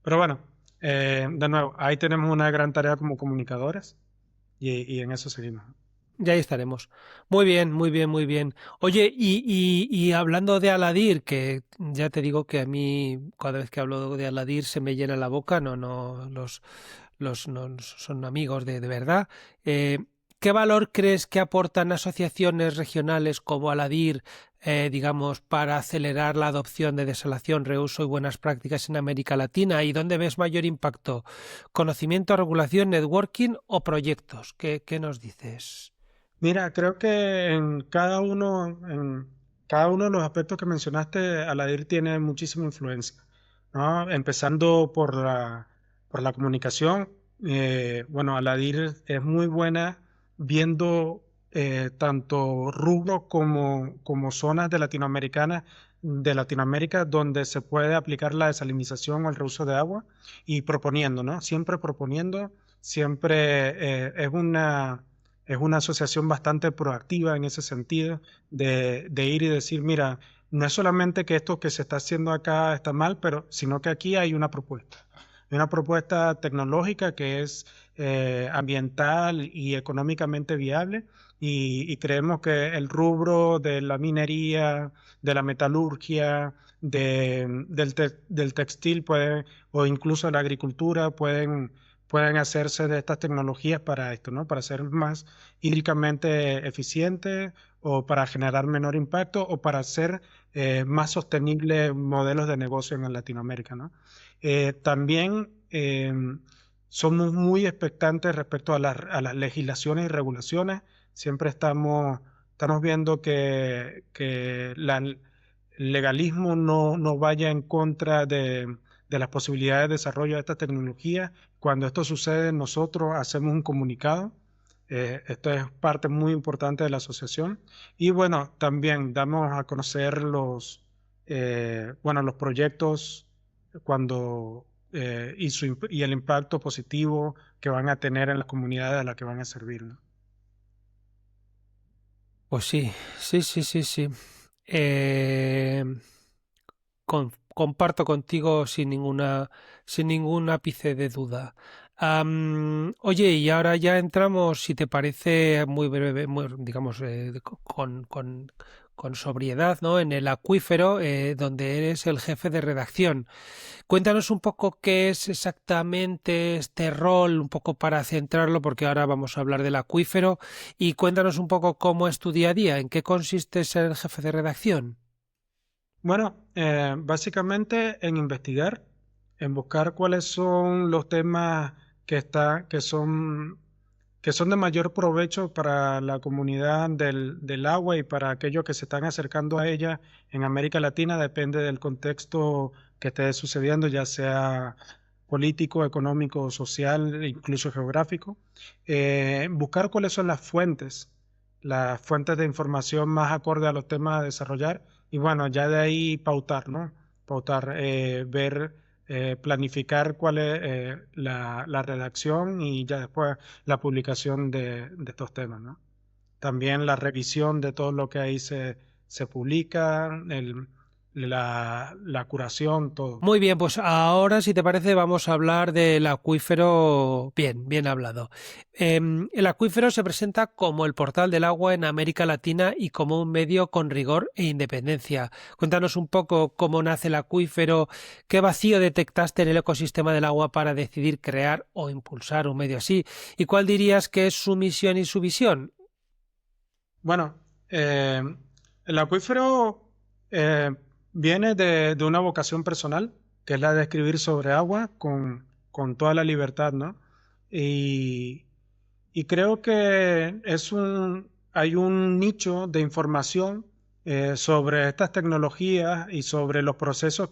Pero bueno, de nuevo, ahí tenemos una gran tarea como comunicadores y en eso seguimos. Ya ahí estaremos. Muy bien, muy bien, muy bien. Oye, y hablando de Aladir, que ya te digo que a mí cada vez que hablo de Aladir se me llena la boca, no, no son amigos de verdad. Eh, ¿Qué valor crees que aportan asociaciones regionales como Aladir, digamos, para acelerar la adopción de desalación, reuso y buenas prácticas en América Latina? ¿Y dónde ves mayor impacto? ¿Conocimiento, regulación, networking o proyectos? ¿Qué nos dices? Mira, creo que en cada uno de los aspectos que mencionaste, Aladir tiene muchísima influencia, ¿no? Empezando por la comunicación. Bueno, Aladir es muy buena viendo tanto rubro como zonas de Latinoamérica donde se puede aplicar la desalinización o el reuso de agua y proponiendo, ¿no? Siempre proponiendo, siempre es una asociación bastante proactiva en ese sentido, de ir y decir, mira, no es solamente que esto que se está haciendo acá está mal, pero sino que aquí hay una propuesta. Hay una propuesta tecnológica que es ambiental y económicamente viable y creemos que el rubro de la minería, de la metalurgia, del textil o incluso de la agricultura pueden hacerse de estas tecnologías para esto, ¿no? Para ser más hídricamente eficiente o para generar menor impacto o para hacer más sostenibles modelos de negocio en Latinoamérica, ¿no? También somos muy expectantes respecto a las legislaciones y regulaciones. Siempre estamos viendo que el legalismo no vaya en contra de las posibilidades de desarrollo de esta tecnología. Cuando esto sucede, nosotros hacemos un comunicado. Esto es parte muy importante de la asociación. Y bueno, también damos a conocer los proyectos cuando, y el impacto positivo que van a tener en las comunidades a las que van a servir, ¿no? Pues sí, sí, sí, sí, sí. Eh, comparto contigo sin ningún ápice de duda. Oye, y ahora ya entramos, si te parece, muy breve, digamos, con sobriedad, ¿no? En el acuífero, donde eres el jefe de redacción. Cuéntanos un poco qué es exactamente este rol, un poco para centrarlo, porque ahora vamos a hablar del acuífero, y cuéntanos un poco cómo es tu día a día, en qué consiste ser el jefe de redacción. Bueno, básicamente en investigar, en buscar cuáles son los temas que son de mayor provecho para la comunidad del agua y para aquellos que se están acercando a ella en América Latina, depende del contexto que esté sucediendo, ya sea político, económico, social, e incluso geográfico. Buscar cuáles son las fuentes de información más acorde a los temas a desarrollar y bueno, ya de ahí pautar, ¿no? Pautar, ver, planificar cuál es la redacción y ya después la publicación de estos temas, ¿no? También la revisión de todo lo que ahí se publica, la curación, todo. Muy bien, pues ahora, si te parece, vamos a hablar del acuífero. Bien, bien hablado. El acuífero se presenta como el portal del agua en América Latina y como un medio con rigor e independencia. Cuéntanos un poco cómo nace el acuífero, qué vacío detectaste en el ecosistema del agua para decidir crear o impulsar un medio así, y cuál dirías que es su misión y su visión. Bueno, eh, el acuífero eh, viene de una vocación personal, que es la de escribir sobre agua con toda la libertad, ¿no? Y, y creo que hay un nicho de información sobre estas tecnologías y sobre los procesos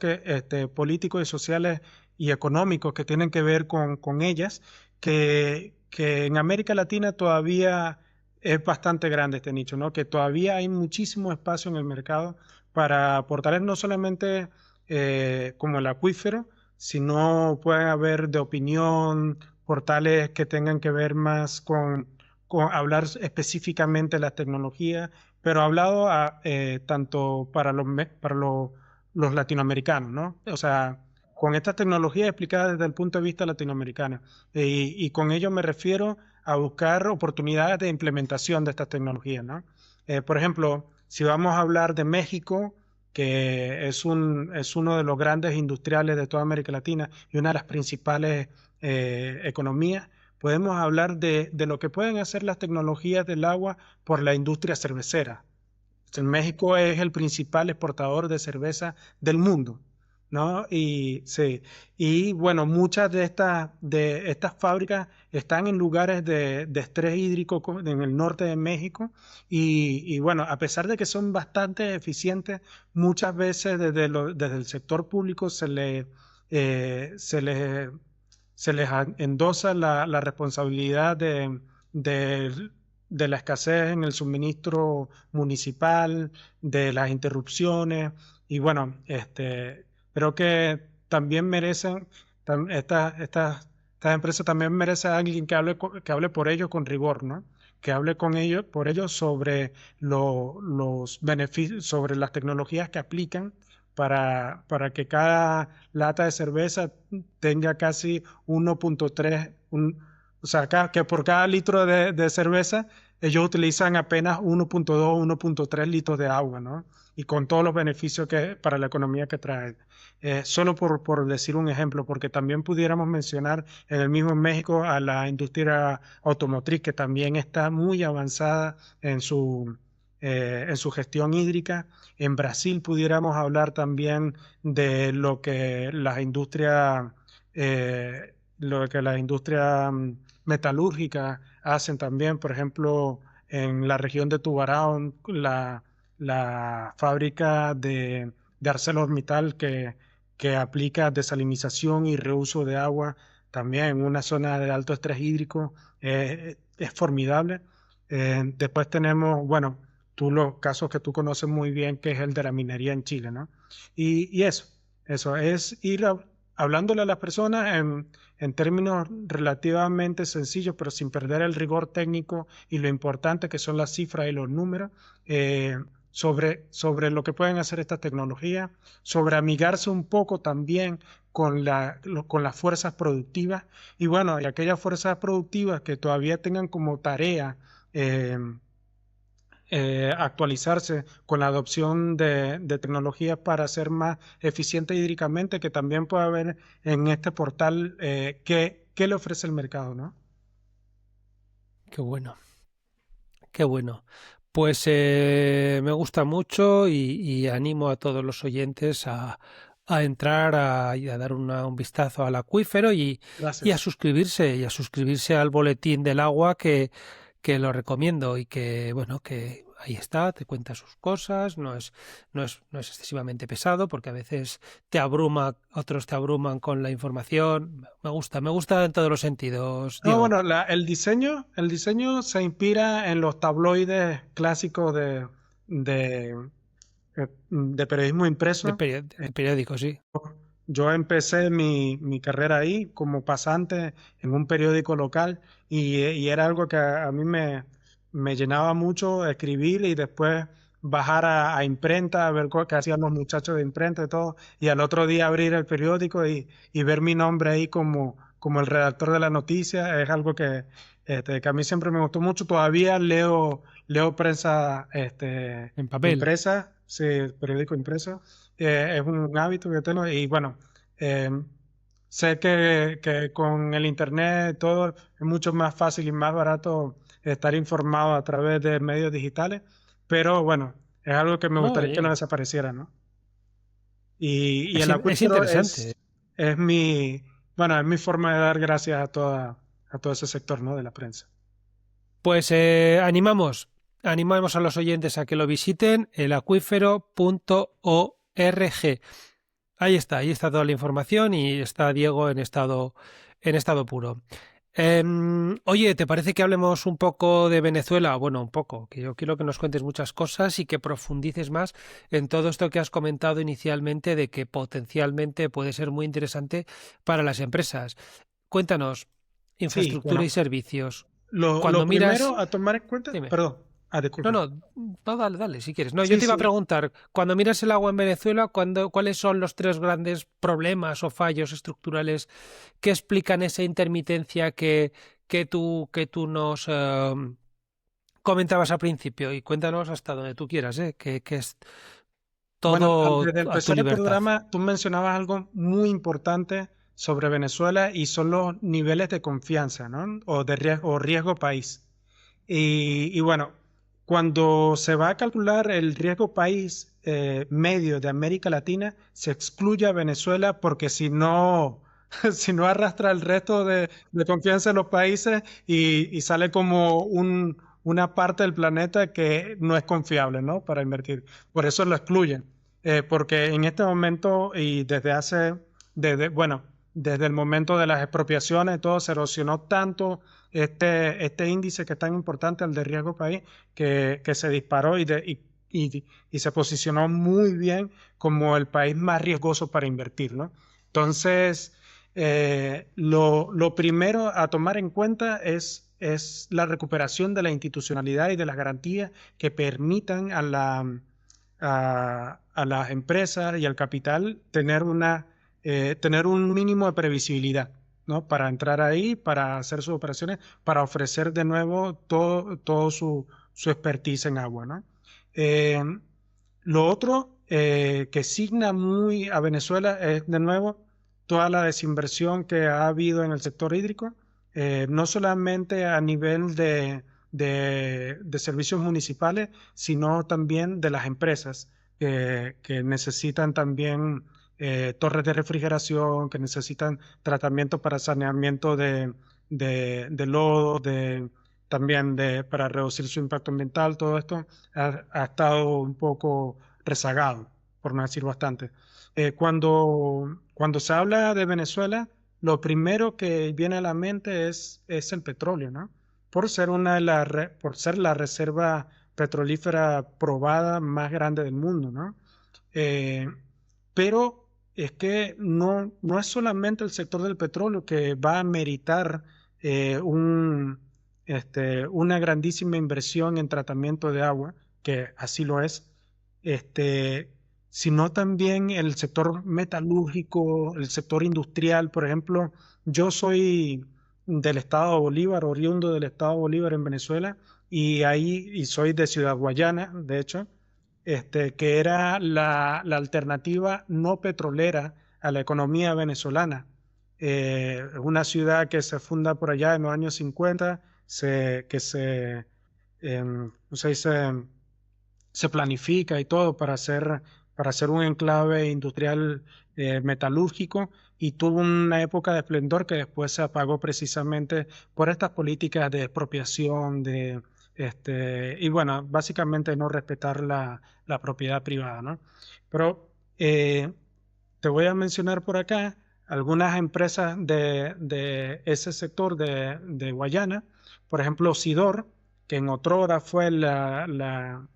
políticos y sociales y económicos que tienen que ver con ellas, que en América Latina todavía es bastante grande este nicho, ¿no? Que todavía hay muchísimo espacio en el mercado para portales no solamente como el acuífero, sino pueden haber de opinión, portales que tengan que ver más con hablar específicamente de las tecnologías, pero hablado tanto para los latinoamericanos, ¿no? O sea, con estas tecnologías explicadas desde el punto de vista latinoamericano. Y con ello me refiero a buscar oportunidades de implementación de estas tecnologías, ¿no? Por ejemplo, si vamos a hablar de México, que es uno de los grandes industriales de toda América Latina y una de las principales economías, podemos hablar de lo que pueden hacer las tecnologías del agua por la industria cervecera. México es el principal exportador de cerveza del mundo, ¿no? Y, sí, y bueno, muchas de estas fábricas están en lugares de estrés hídrico en el norte de México y bueno, a pesar de que son bastante eficientes, muchas veces desde el sector público eh, se le- se les endosa la responsabilidad de de la escasez en el suministro municipal, de las interrupciones, y bueno, creo que también merecen, estas empresas también merecen a alguien que hable por ellos con rigor, ¿no? Que hable con ellos, por ellos sobre los beneficios, sobre las tecnologías que aplican para que cada lata de cerveza tenga casi 1.3, o sea, que por cada litro de cerveza ellos utilizan apenas 1.2, 1.3 litros de agua, ¿no? Y con todos los beneficios para la economía que trae. Solo por decir un ejemplo, porque también pudiéramos mencionar en el mismo México a la industria automotriz, que también está muy avanzada en su gestión hídrica. En Brasil pudiéramos hablar también de lo que la industria metalúrgica hacen también, por ejemplo, en la región de Tubarão, la fábrica de ArcelorMittal que aplica desalinización y reuso de agua también en una zona de alto estrés hídrico, es formidable. Después tenemos, bueno, los casos que tú conoces muy bien, que es el de la minería en Chile, ¿no? Y eso es hablándole a las personas en términos relativamente sencillos, pero sin perder el rigor técnico y lo importante que son las cifras y los números, sobre lo que pueden hacer estas tecnologías, sobre amigarse un poco también con las fuerzas productivas y bueno, y aquellas fuerzas productivas que todavía tengan como tarea eh, actualizarse con la adopción de tecnologías para ser más eficiente hídricamente, que también pueda haber en este portal qué le ofrece el mercado, ¿no? Qué bueno, qué bueno. Pues me gusta mucho y animo a todos los oyentes a entrar y a dar un vistazo al acuífero Gracias. y a suscribirse al boletín del agua que lo recomiendo y que, bueno, que ahí está, te cuenta sus cosas, no es excesivamente pesado porque a veces te abruma, otros te abruman con la información. Me gusta en todos los sentidos, No, Diego. bueno, el diseño se inspira en los tabloides clásicos de periodismo impreso. De periódico, sí. Yo empecé mi carrera ahí como pasante en un periódico local y era algo que a mí me llenaba mucho escribir y después bajar a imprenta, a ver qué hacían los muchachos de imprenta y todo, y al otro día abrir el periódico y ver mi nombre ahí como el redactor de la noticia, es algo que a mí siempre me gustó mucho. Todavía leo prensa En papel. impresa, sí, periódico impreso. Es un hábito que tengo y bueno, eh, sé que con el internet y todo es mucho más fácil y más barato estar informado a través de medios digitales, pero bueno, es algo que me No, gustaría que no oye, desapareciera, ¿no? Y el es acuífero interesante. es bueno, es mi forma de dar gracias a todo ese sector, ¿no? De la prensa. Pues animamos a los oyentes a que lo visiten, elacuífero.org. Ahí está toda la información y está Diego en estado puro. Oye, ¿te parece que hablemos un poco de Venezuela? Bueno, un poco, que yo quiero que nos cuentes muchas cosas y que profundices más en todo esto que has comentado inicialmente de que potencialmente puede ser muy interesante para las empresas. Cuéntanos, Sí, infraestructura y bueno, servicios. lo Cuando miras, primero a tomar en cuenta, dime. perdón, No, disculpa. no, no, dale, dale, si quieres. No, yo Sí, te iba a sí. preguntar, cuando miras el agua en Venezuela, ¿cuáles son los tres grandes problemas o fallos estructurales que explican esa intermitencia que tú nos comentabas al principio? Y cuéntanos hasta donde tú quieras, que es Bueno, todo antes de a tu empezar el libertad. programa, tú mencionabas algo muy importante sobre Venezuela y son los niveles de confianza, ¿no? O riesgo país. Y bueno, cuando se va a calcular el riesgo país medio de América Latina, se excluye a Venezuela porque si no, si no arrastra el resto de confianza en los países y sale como una parte del planeta que no es confiable, ¿no? Para invertir. Por eso lo excluyen. Porque en este momento y bueno, desde el momento de las expropiaciones, todo se erosionó tanto este índice que es tan importante, el de riesgo país, que se disparó y se posicionó muy bien como el país más riesgoso para invertir, ¿no? Entonces, lo primero a tomar en cuenta es la recuperación de la institucionalidad y de las garantías que permitan a las empresas y al capital tener un mínimo de previsibilidad, ¿no? Para entrar ahí, para hacer sus operaciones, para ofrecer de nuevo todo su expertise en agua, ¿no? Eh, lo otro que signa muy a Venezuela es de nuevo toda la desinversión que ha habido en el sector hídrico, no solamente a nivel de servicios municipales, sino también de las empresas que necesitan también torres de refrigeración, que necesitan tratamiento para saneamiento de lodo, también para reducir su impacto ambiental. Todo esto ha estado un poco rezagado, por no decir bastante. Cuando se habla de Venezuela, lo primero que viene a la mente es el petróleo, ¿no? Por ser por ser la reserva petrolífera probada más grande del mundo, ¿no? Eh, pero es que no es solamente el sector del petróleo que va a meritar eh, un, una grandísima inversión en tratamiento de agua, que así lo es, este, sino también el sector metalúrgico, el sector industrial. Por ejemplo, yo soy del estado Bolívar, oriundo del estado Bolívar en Venezuela, y soy de Ciudad Guayana, de hecho, que era la alternativa no petrolera a la economía venezolana. Una ciudad que se funda por allá en los años 50, ¿cómo se dice? Se planifica y todo para hacer un enclave industrial metalúrgico y tuvo una época de esplendor que después se apagó precisamente por estas políticas de expropiación, y bueno, básicamente no respetar la propiedad privada, ¿no? Pero te voy a mencionar por acá algunas empresas de ese sector de Guayana, por ejemplo, Sidor, que en otrora fue la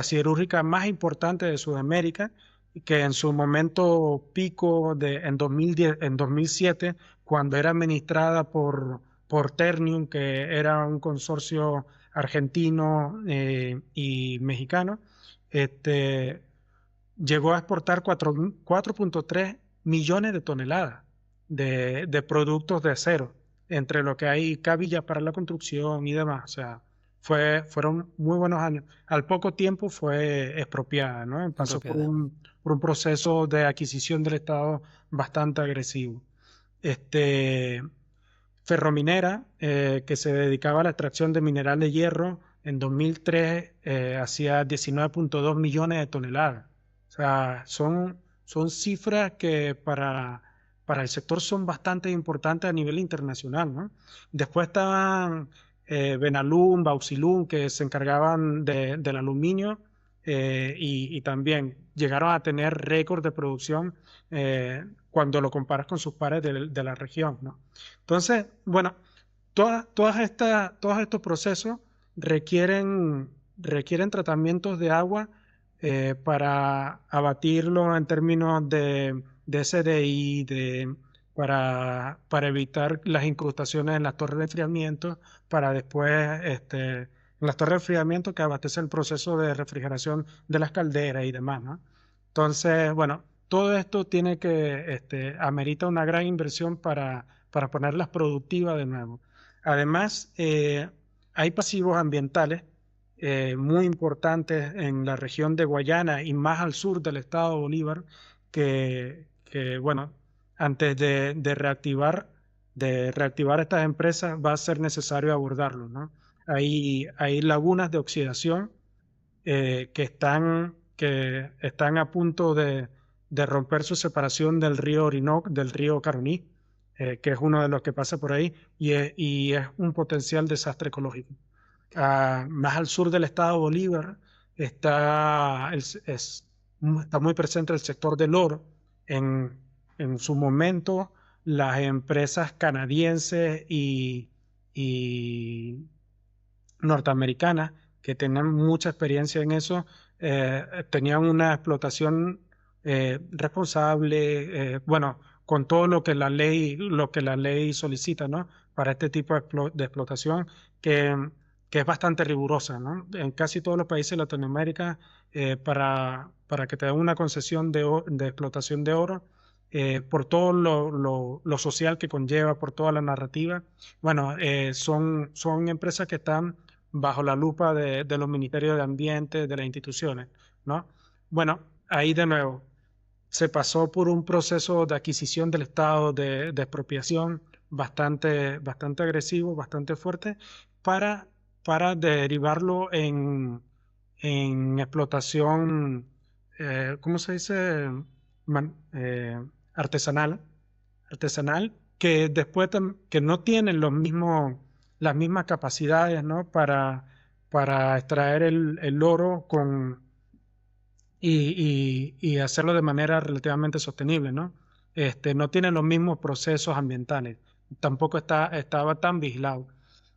siderúrgica más importante de Sudamérica, y que en su momento pico en 2010, en 2007, cuando era administrada por Ternium, que era un consorcio argentino y mexicano, este, llegó a exportar 4.3 millones de toneladas de productos de acero, entre lo que hay cabillas para la construcción y demás. O sea, fueron muy buenos años. Al poco tiempo fue expropiada, ¿no? Pasó Apropiada. por un proceso de adquisición del Estado bastante agresivo. Este, Ferrominera, que se dedicaba a la extracción de mineral de hierro, en 2003 hacía 19.2 millones de toneladas. O sea, son cifras que para el sector son bastante importantes a nivel internacional, ¿no? Después estaban Benalum, Bauxilum, que se encargaban del aluminio, y también llegaron a tener récord de producción cuando lo comparas con sus pares de la región, ¿no? Entonces, bueno, todos estos procesos requieren tratamientos de agua para abatirlo en términos de SDI, para evitar las incrustaciones en las torres de enfriamiento, para después, en las torres de enfriamiento que abastecen el proceso de refrigeración de las calderas y demás, ¿no? Entonces, bueno, todo esto amerita una gran inversión para ponerlas productivas de nuevo. Además, hay pasivos ambientales muy importantes en la región de Guayana y más al sur del estado de Bolívar, bueno, antes de reactivar estas empresas va a ser necesario abordarlos, ¿no? Hay lagunas de oxidación que están a punto de romper su separación del río Orinoco, del río Caroní, que es uno de los que pasa por ahí, y es un potencial desastre ecológico. Más al sur del estado de Bolívar está muy presente el sector del oro. En, en su momento, las empresas canadienses y norteamericanas que tenían mucha experiencia en eso, tenían una explotación responsable, bueno, con todo lo que la ley solicita, ¿no? Para este tipo de explotación, que es bastante rigurosa, ¿no? En casi todos los países de Latinoamérica, para que te den una concesión de explotación de oro, por todo lo social que conlleva, por toda la narrativa, bueno, son empresas que están bajo la lupa de los ministerios de ambiente, de las instituciones, ¿no? Bueno, ahí de nuevo, se pasó por un proceso de adquisición del Estado, de expropiación bastante agresivo, bastante fuerte, para, para derivarlo en explotación, ¿cómo se dice? Man- eh, artesanal, artesanal, que después que no tienen las mismas capacidades, ¿no? Para extraer el oro y hacerlo de manera relativamente sostenible, ¿no? No tienen los mismos procesos ambientales, tampoco estaba tan vigilado.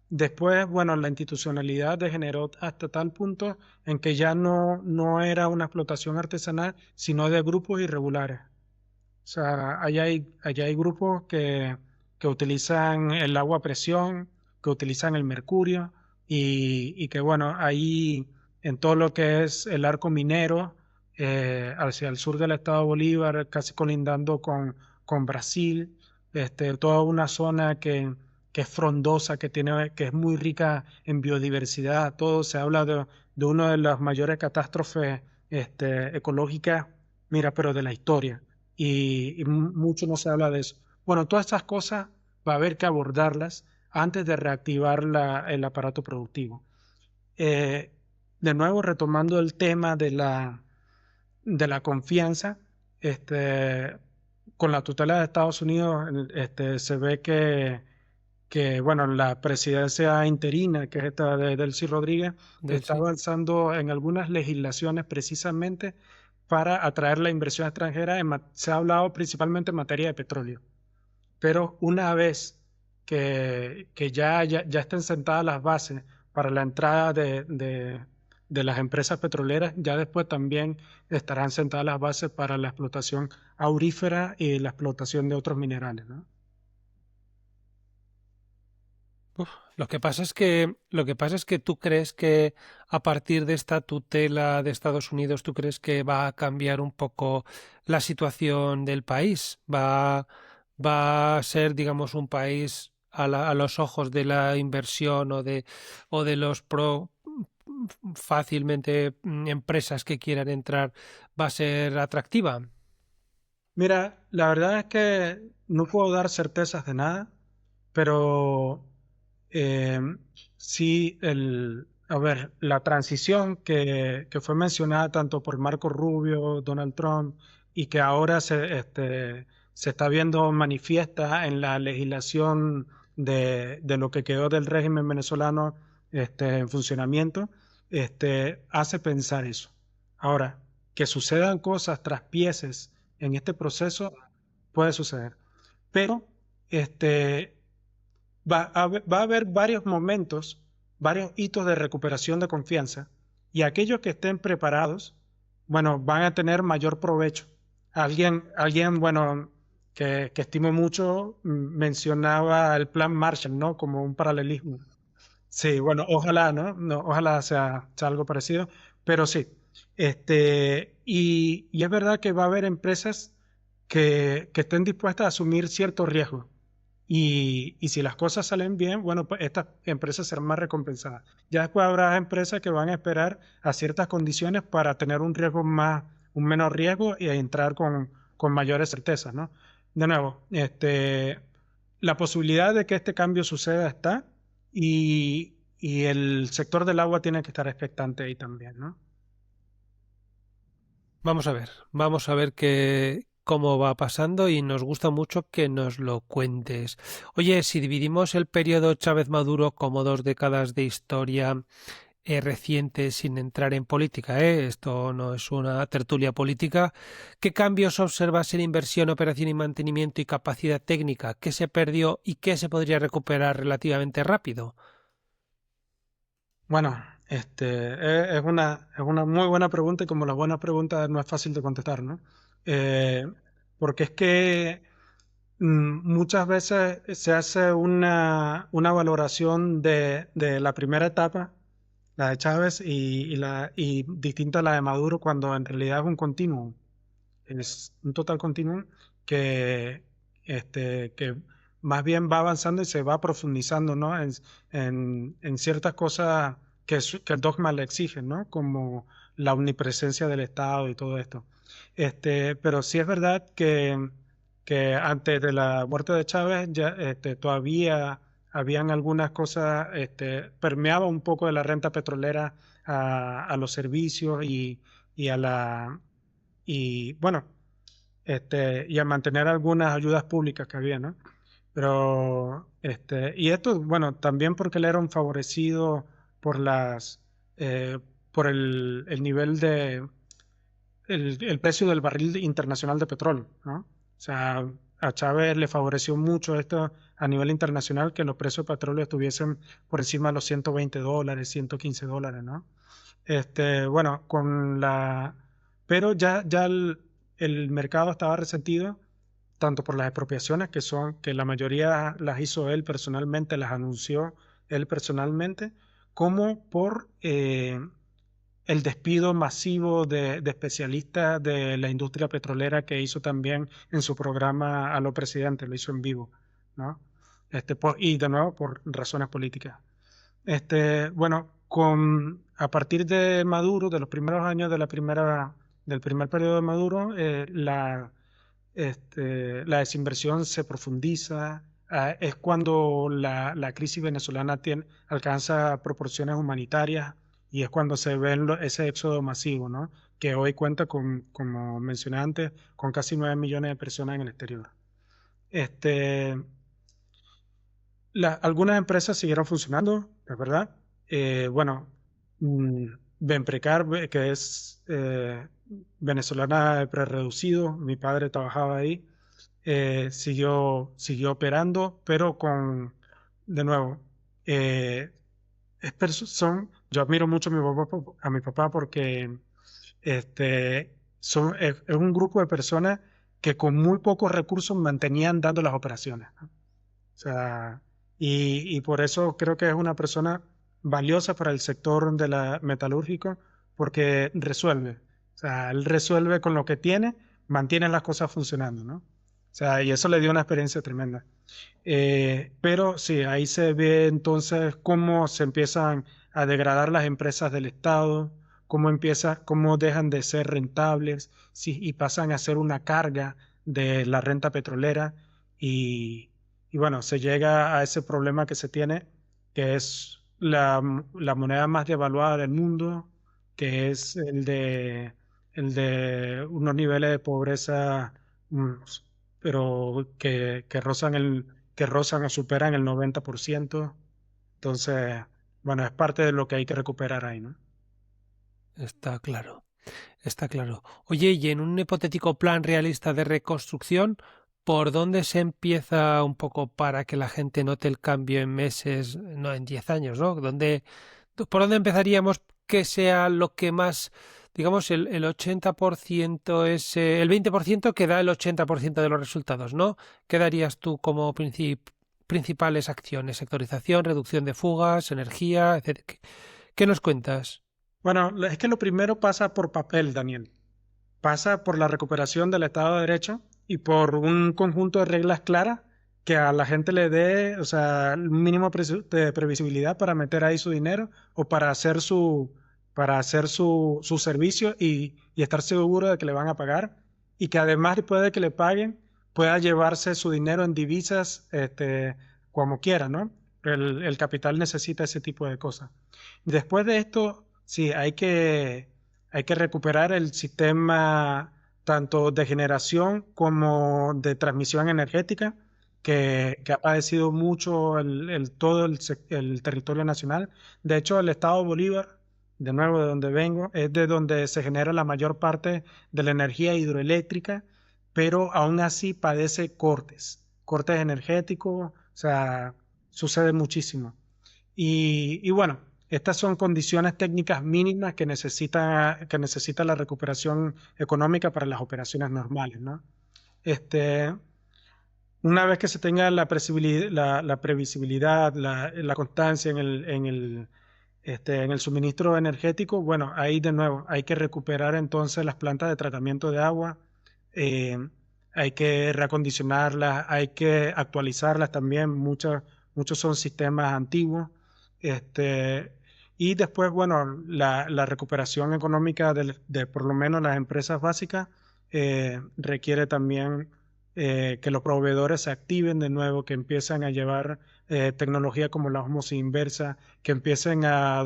Después, bueno, la institucionalidad degeneró hasta tal punto en que ya no era una explotación artesanal, sino de grupos irregulares. O sea, allá hay grupos que utilizan el agua a presión, que utilizan el mercurio y que, bueno, ahí en todo lo que es el arco minero, hacia el sur del estado de Bolívar, casi colindando con Brasil, toda una zona que es frondosa, que es muy rica en biodiversidad. Todo se habla de una de las mayores catástrofes ecológicas, mira, pero de la historia y mucho no se habla de eso. Bueno, todas estas cosas va a haber que abordarlas antes de reactivar el aparato productivo. Eh, de nuevo, retomando el tema de la confianza, este, con la tutela de Estados Unidos, se ve bueno, la presidencia interina, que es esta de Delcy Rodríguez, está Sí. avanzando en algunas legislaciones precisamente para atraer la inversión extranjera. Se ha hablado principalmente en materia de petróleo, pero una vez que ya estén sentadas las bases para la entrada de las empresas petroleras, ya después también estarán sentadas las bases para la explotación aurífera y la explotación de otros minerales, ¿no? Uf, lo que pasa es que tú crees que a partir de esta tutela de Estados Unidos, tú crees que va a cambiar un poco la situación del país, va a ser, digamos, un país a los ojos de la inversión o de los fácilmente empresas que quieran entrar, va a ser atractiva. Mira, la verdad es que no puedo dar certezas de nada, pero eh, sí, a ver, la transición que fue mencionada tanto por Marco Rubio, Donald Trump, y que ahora se está viendo manifiesta en la legislación de lo que quedó del régimen venezolano en funcionamiento, hace pensar eso. Ahora, que sucedan cosas traspieces en este proceso puede suceder, pero este, va a haber varios momentos, varios hitos de recuperación de confianza y aquellos que estén preparados, bueno, van a tener mayor provecho. Alguien bueno, que estimo mucho, mencionaba el plan Marshall, ¿no? Como un paralelismo. Sí, bueno, ojalá, ¿no? No, ojalá sea algo parecido, pero sí. Y es verdad que va a haber empresas que estén dispuestas a asumir cierto riesgo. Y si las cosas salen bien, bueno, pues estas empresas serán más recompensadas. Ya después habrá empresas que van a esperar a ciertas condiciones para tener un menor riesgo y entrar con mayores certezas, ¿no? De nuevo, la posibilidad de que este cambio suceda está y el sector del agua tiene que estar expectante ahí también, ¿no? Vamos a ver cómo va pasando y nos gusta mucho que nos lo cuentes. Oye, si dividimos el periodo Chávez Maduro como 2 décadas de historia reciente sin entrar en política, esto no es una tertulia política, ¿qué cambios observas en inversión, operación y mantenimiento y capacidad técnica? ¿Qué se perdió y qué se podría recuperar relativamente rápido? Bueno, es una muy buena pregunta y como la buena pregunta no es fácil de contestar, ¿no? Eh, Porque es que muchas veces se hace una valoración de la primera etapa, la de Chávez, y distinta a la de Maduro, cuando en realidad es un continuum, es un total continuum que, que más bien va avanzando y se va profundizando, ¿no? En ciertas cosas que el dogma le exige, ¿no? Como la omnipresencia del Estado y todo esto. Pero sí es verdad que antes de la muerte de Chávez ya todavía habían algunas cosas, permeaba un poco de la renta petrolera a los servicios y a la y bueno, y a mantener algunas ayudas públicas que había, ¿no? Pero, y esto, bueno, también porque él era un favorecido por eh, por el nivel el precio del barril internacional de petróleo, ¿no? O sea, a Chávez le favoreció mucho esto a nivel internacional, que los precios de petróleo estuviesen por encima de los $120, $115, ¿no? Bueno, pero ya el mercado estaba resentido tanto por las expropiaciones, que la mayoría las hizo él personalmente, las anunció él personalmente, como por el despido masivo de especialistas de la industria petrolera que hizo también en su programa a lo presidente, lo hizo en vivo, ¿no? Y de nuevo por razones políticas. Bueno, a partir de Maduro, de los primeros años del primer periodo de Maduro, la desinversión se profundiza. Es cuando la crisis venezolana alcanza proporciones humanitarias y es cuando se ve ese éxodo masivo, ¿no? Que hoy cuenta como mencioné antes, con casi 9 millones de personas en el exterior. Este, Algunas empresas siguieron funcionando, es verdad. Bueno, mm, Benprecar, que es venezolana de prerreducido, mi padre trabajaba ahí, siguió operando, pero de nuevo, eh, yo admiro mucho a mi papá porque es un grupo de personas que con muy pocos recursos mantenían dando las operaciones, ¿no? O sea, y por eso creo que es una persona valiosa para el sector de la metalúrgico porque resuelve. O sea, él resuelve con lo que tiene, mantiene las cosas funcionando, ¿no? O sea, y eso le dio una experiencia tremenda. Pero sí, ahí se ve entonces cómo se empiezan a degradar las empresas del Estado, cómo dejan de ser rentables, sí, y pasan a ser una carga de la renta petrolera y, y bueno, se llega a ese problema que se tiene, que es la moneda más devaluada del mundo, que es el de unos niveles de pobreza, mm, pero que rozan o superan el 90%. Entonces, bueno, es parte de lo que hay que recuperar ahí, ¿no? Está claro, está claro. Oye, y en un hipotético plan realista de reconstrucción, ¿por dónde se empieza un poco para que la gente note el cambio en meses, no en 10 años, ¿no? ¿Por dónde empezaríamos que sea lo que más, digamos, el 80% es, el 20% que da el 80% de los resultados, ¿no? ¿Qué darías tú como principales acciones? Sectorización, reducción de fugas, energía, etcétera. ¿Qué nos cuentas? Bueno, es que lo primero pasa por papel, Daniel. Pasa por la recuperación del Estado de Derecho y por un conjunto de reglas claras que a la gente le dé, o sea, un mínimo de previsibilidad para meter ahí su dinero o para hacer su servicio y estar seguro de que le van a pagar y que además después de que le paguen pueda llevarse su dinero en divisas como quiera, ¿no? El capital necesita ese tipo de cosas. Después de esto, sí, hay que recuperar el sistema tanto de generación como de transmisión energética que ha padecido mucho todo el territorio nacional. De hecho, el estado Bolívar, de nuevo de donde vengo, es de donde se genera la mayor parte de la energía hidroeléctrica, pero aún así padece cortes energéticos, o sea, sucede muchísimo. Y bueno, estas son condiciones técnicas mínimas que necesita la recuperación económica para las operaciones normales, ¿no? Este, una vez que se tenga la previsibilidad, la constancia en el suministro energético, bueno, ahí de nuevo hay que recuperar entonces las plantas de tratamiento de agua, eh, hay que reacondicionarlas, hay que actualizarlas también, muchos son sistemas antiguos, este, y después, bueno, la recuperación económica de por lo menos las empresas básicas requiere también que los proveedores se activen de nuevo, que empiezan a llevar tecnología como la ósmosis inversa, que empiecen a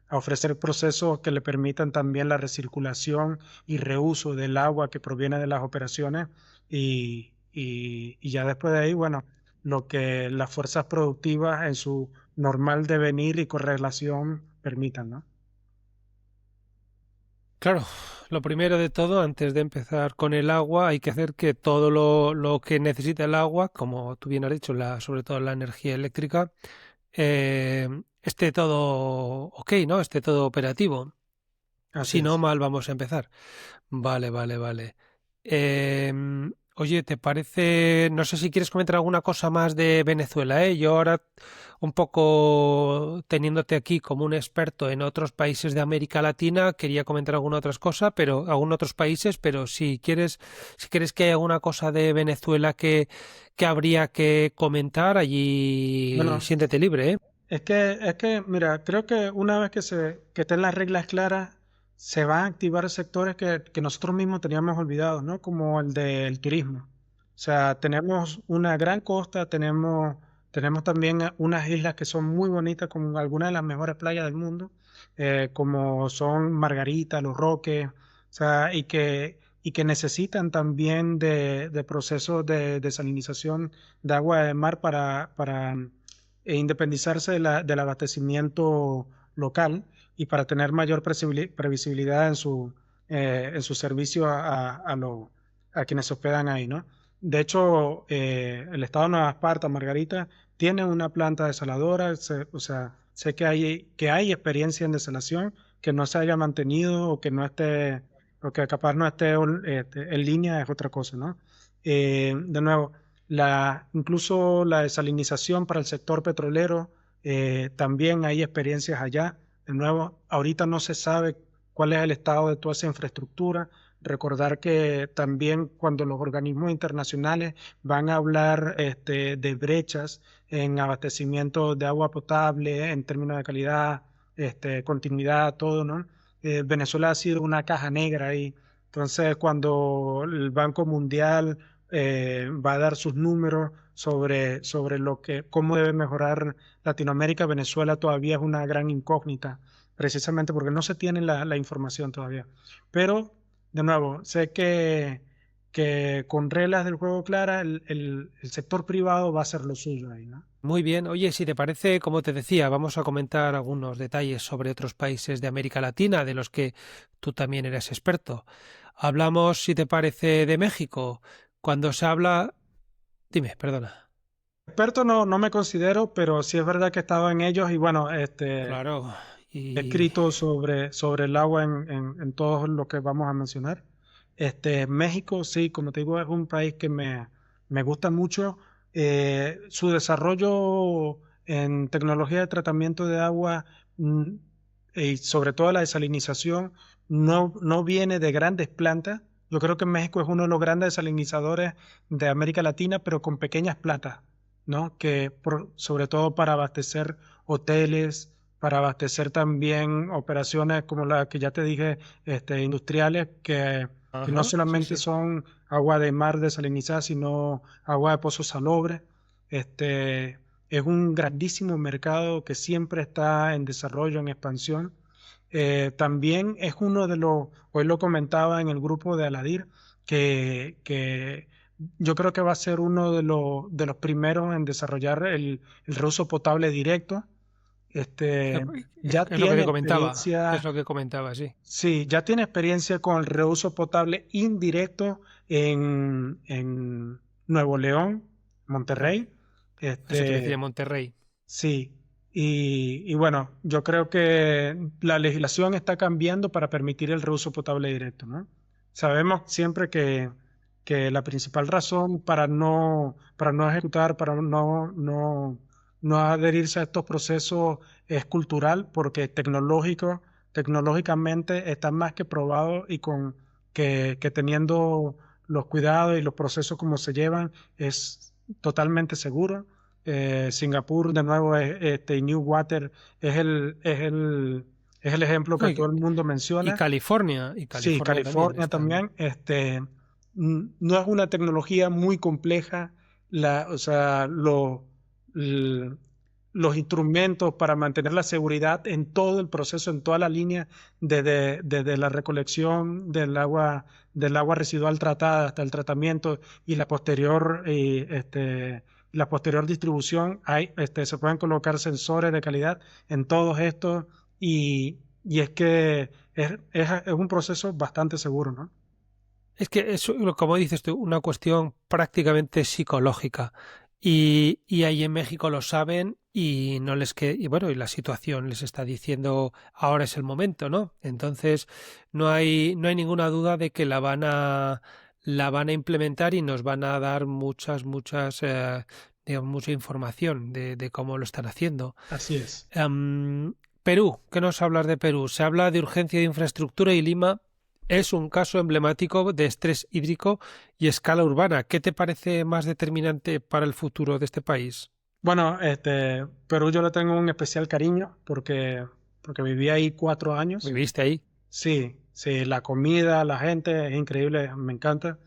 ofrecer procesos que le permitan también la recirculación y reuso del agua que proviene de las operaciones y ya después de ahí, bueno, lo que las fuerzas productivas en su normal devenir y correlación permitan, ¿no? Claro, lo primero de todo, antes de empezar con el agua, hay que hacer que todo lo que necesita el agua, como tú bien has dicho, sobre todo la energía eléctrica, esté todo ok, ¿no? Esté todo operativo. Así Si no, es. mal vamos a empezar. Vale, vale, vale. Oye, ¿te parece? No sé si quieres comentar alguna cosa más de Venezuela, ¿eh? Yo ahora, un poco teniéndote aquí como un experto en otros países de América Latina, quería comentar alguna otras cosas, pero algunos otros países, pero si quieres que hay alguna cosa de Venezuela que habría que comentar, allí Bueno, siéntete libre, ¿eh? es que, mira, creo que una vez que estén las reglas claras, se van a activar sectores que nosotros mismos teníamos olvidados, ¿no? Como el del turismo. O sea, tenemos una gran costa, tenemos también unas islas que son muy bonitas, con algunas de las mejores playas del mundo, como son Margarita, Los Roques, o sea, y que necesitan también de procesos de desalinización de agua de mar para independizarse del abastecimiento local y para tener mayor previsibilidad en su servicio a quienes se hospedan ahí, ¿no? De hecho, el estado de Nueva Esparta, Margarita, tiene una planta desaladora, o sea, sé que hay experiencia en desalación, que no se haya mantenido o que no esté, o que capaz no esté en línea es otra cosa, ¿no? De nuevo. Incluso la desalinización para el sector petrolero, también hay experiencias allá. De nuevo, ahorita no se sabe cuál es el estado de toda esa infraestructura. Recordar que también cuando los organismos internacionales van a hablar de brechas en abastecimiento de agua potable, en términos de calidad, continuidad, todo, ¿no? Venezuela ha sido una caja negra ahí. Entonces, cuando el Banco Mundial va a dar sus números sobre cómo debe mejorar Latinoamérica, Venezuela todavía es una gran incógnita, precisamente porque no se tiene la información todavía. Pero, de nuevo, sé que con reglas del juego claras, el sector privado va a hacer lo suyo ahí, ¿no? Muy bien. Oye, si te parece, como te decía, vamos a comentar algunos detalles sobre otros países de América Latina, de los que tú también eres experto. Hablamos, si te parece, de México. Cuando se habla... Dime, perdona. Experto no me considero, pero sí es verdad que he estado en ellos y bueno, Claro. he Y... escrito sobre el agua en todo lo que vamos a mencionar. México, sí, como te digo, es un país que me gusta mucho. Su desarrollo en tecnología de tratamiento de agua mm, y sobre todo la desalinización no viene de grandes plantas. Yo creo que México es uno de los grandes desalinizadores de América Latina, pero con pequeñas plantas, ¿no? Sobre todo para abastecer hoteles, para abastecer también operaciones como la que ya te dije, industriales, que no Ajá, sí, solamente sí. son agua de mar desalinizada, sino agua de pozo salobre. Este, es un grandísimo mercado que siempre está en desarrollo, en expansión. También es uno de hoy lo comentaba en el grupo de Aladir, que yo creo que va a ser uno de los primeros en desarrollar el reuso potable directo. Eh, Este, ya Es lo que te tiene comentaba, es experiencia, lo que comentaba, sí. sí, ya tiene experiencia con el reuso potable indirecto en Nuevo León, Ah, Monterrey. eso te decía Este, Monterrey. sí, y bueno, yo creo que la legislación está cambiando para permitir el reuso potable directo, ¿no? Sabemos siempre que la principal razón para no ejecutar, para no adherirse a estos procesos es cultural, porque tecnológicamente está más que probado y que teniendo los cuidados y los procesos como se llevan, es totalmente seguro. Singapur, de nuevo, y Newater es el ejemplo No, que todo el mundo menciona. Y Sí, California también California están. también. No es una tecnología muy compleja. O sea, l- los instrumentos para mantener la seguridad en todo el proceso, en toda la línea, desde la recolección del agua residual tratada hasta el tratamiento y la posterior distribución, se pueden colocar sensores de calidad en todos estos y es que es un proceso bastante seguro, ¿no? Es que es, como dices tú, una cuestión prácticamente psicológica. Y ahí en México lo saben y no les que y bueno, y la situación les está diciendo ahora es el momento, ¿no? Entonces no hay ninguna duda de que la van a implementar y nos van a dar muchas digamos, mucha información de cómo lo están haciendo. Así es. Perú, ¿qué nos hablas de Perú? Se habla de urgencia de infraestructura y Lima es un caso emblemático de estrés hídrico y escala urbana. ¿Qué te parece más determinante para el futuro de este país? Bueno, Perú yo le tengo un especial cariño porque viví ahí 4 años. ¿Viviste ahí? Sí, sí, la comida, la gente es increíble, me encanta.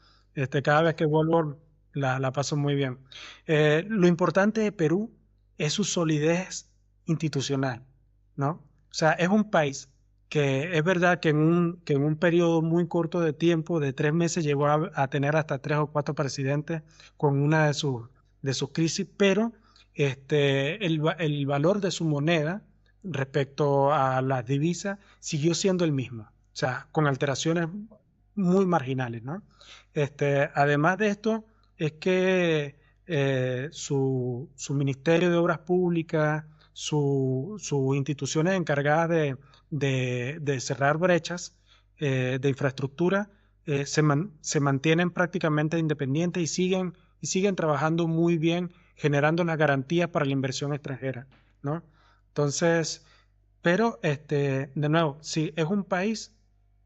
Cada vez que vuelvo la paso muy bien. Lo importante de Perú es su solidez institucional, ¿no? O sea, es un país que es verdad que en un periodo muy corto de tiempo, de 3 meses, llegó a tener hasta 3 o 4 presidentes con una de sus crisis, pero el valor de su moneda respecto a las divisas siguió siendo el mismo, o sea, con alteraciones muy marginales, ¿no? Además de esto, es que su Ministerio de Obras Públicas, sus instituciones encargadas de cerrar brechas de infraestructura, se mantienen prácticamente independientes y siguen y siguen trabajando muy bien, generando las garantías para la inversión extranjera, ¿no? Entonces, pero de nuevo, sí, es un país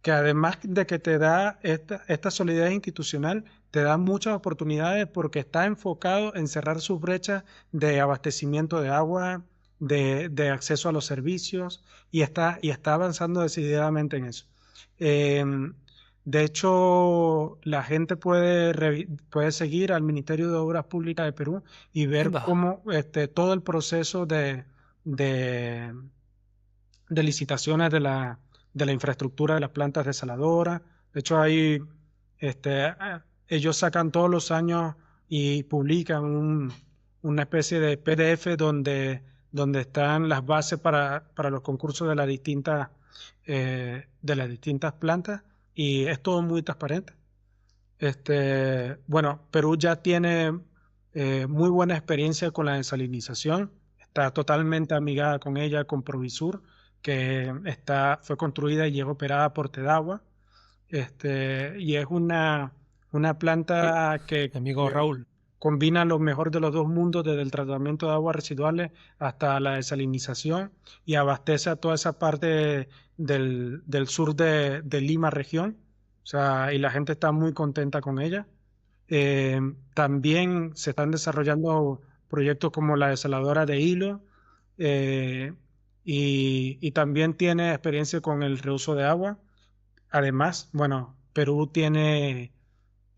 que además de que te da esta solidez institucional, te da muchas oportunidades porque está enfocado en cerrar sus brechas de abastecimiento de agua, de acceso a los servicios y está avanzando decididamente en eso. Eh, de hecho, la gente puede seguir al Ministerio de Obras Públicas de Perú y ver Anda. cómo todo el proceso de, de licitaciones de la infraestructura de las plantas desaladoras. De hecho, ellos sacan todos los años y publican una especie de PDF donde están las bases para los concursos de las distintas plantas y es todo muy transparente. Bueno, Perú ya tiene muy buena experiencia con la desalinización, está totalmente amigada con ella, con Provisur, que fue construida y es operada por Tedagua, y es una Mi planta amigo que Raúl. combina lo mejor de los dos mundos, desde el tratamiento de aguas residuales hasta la desalinización, y abastece a toda esa parte del sur de Lima región. O sea, y la gente está muy contenta con ella. También se están desarrollando proyectos como la desaladora de Hilo, eh, y también tiene experiencia con el reuso de agua. Además, bueno, Perú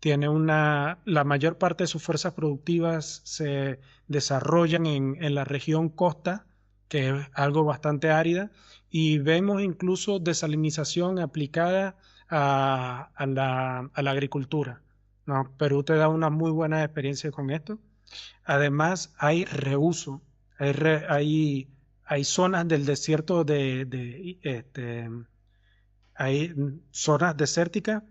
la mayor parte de sus fuerzas productivas se desarrollan en la región costa, que es algo bastante árida, y vemos incluso desalinización aplicada a la agricultura, ¿no? Perú te da una muy buena experiencia con esto. Además, hay reuso, hay zonas del desierto hay zonas desérticas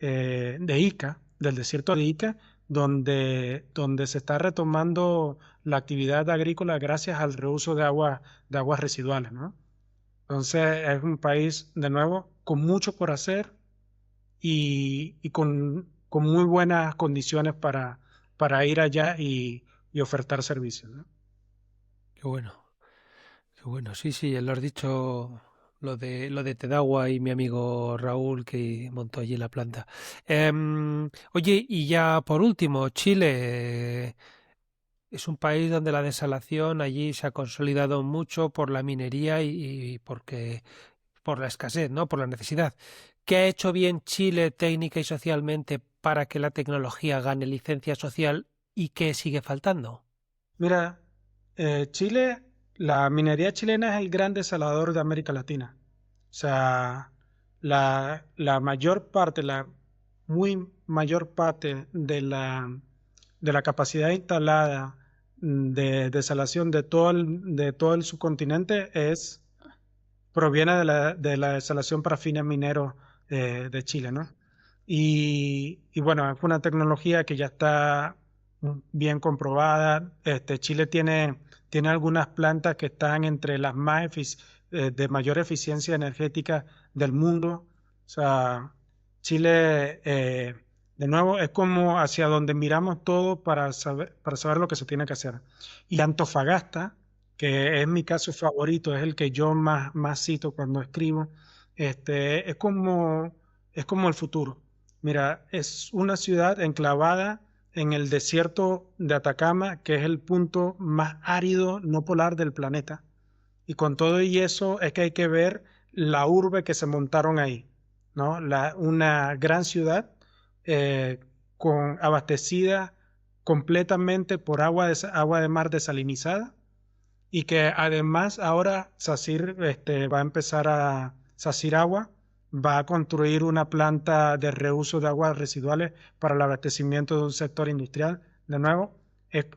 de Ica, del desierto de Ica, donde se está retomando la actividad agrícola gracias al reuso de aguas residuales, ¿no? Entonces es un país, de nuevo, con mucho por hacer y con muy buenas condiciones para ir allá y ofertar servicios, ¿no? Qué bueno. Qué bueno. Sí, sí, ya lo has dicho lo de Tedagua y mi amigo Raúl que montó allí la planta. Oye, y ya por último, Chile. Es un país donde la desalación allí se ha consolidado mucho por la minería y por la escasez, ¿no? Por la necesidad. ¿Qué ha hecho bien Chile técnica y socialmente para que la tecnología gane licencia social y qué sigue faltando? Mira, Chile, la minería chilena es el gran desalador de América Latina. O sea, la mayor parte, la muy mayor parte de la capacidad instalada de desalación de todo el subcontinente proviene de la desalación para fines mineros de Chile, ¿no? Y bueno, es una tecnología que ya está bien comprobada. Chile tiene algunas plantas que están entre las de mayor eficiencia energética del mundo. O sea, Chile, de nuevo, es como hacia donde miramos todo para saber lo que se tiene que hacer. Y Antofagasta, que es mi caso favorito, es el que yo más cito cuando escribo, es como el futuro. Mira, es una ciudad enclavada en el desierto de Atacama, que es el punto más árido no polar del planeta. Y con todo y eso es que hay que ver la urbe que se montaron ahí, ¿no? Una gran ciudad eh, abastecida completamente por agua de mar desalinizada, y que además ahora SACIR va a empezar SACIR Agua va a construir una planta de reuso de aguas residuales para el abastecimiento de un sector industrial. De nuevo,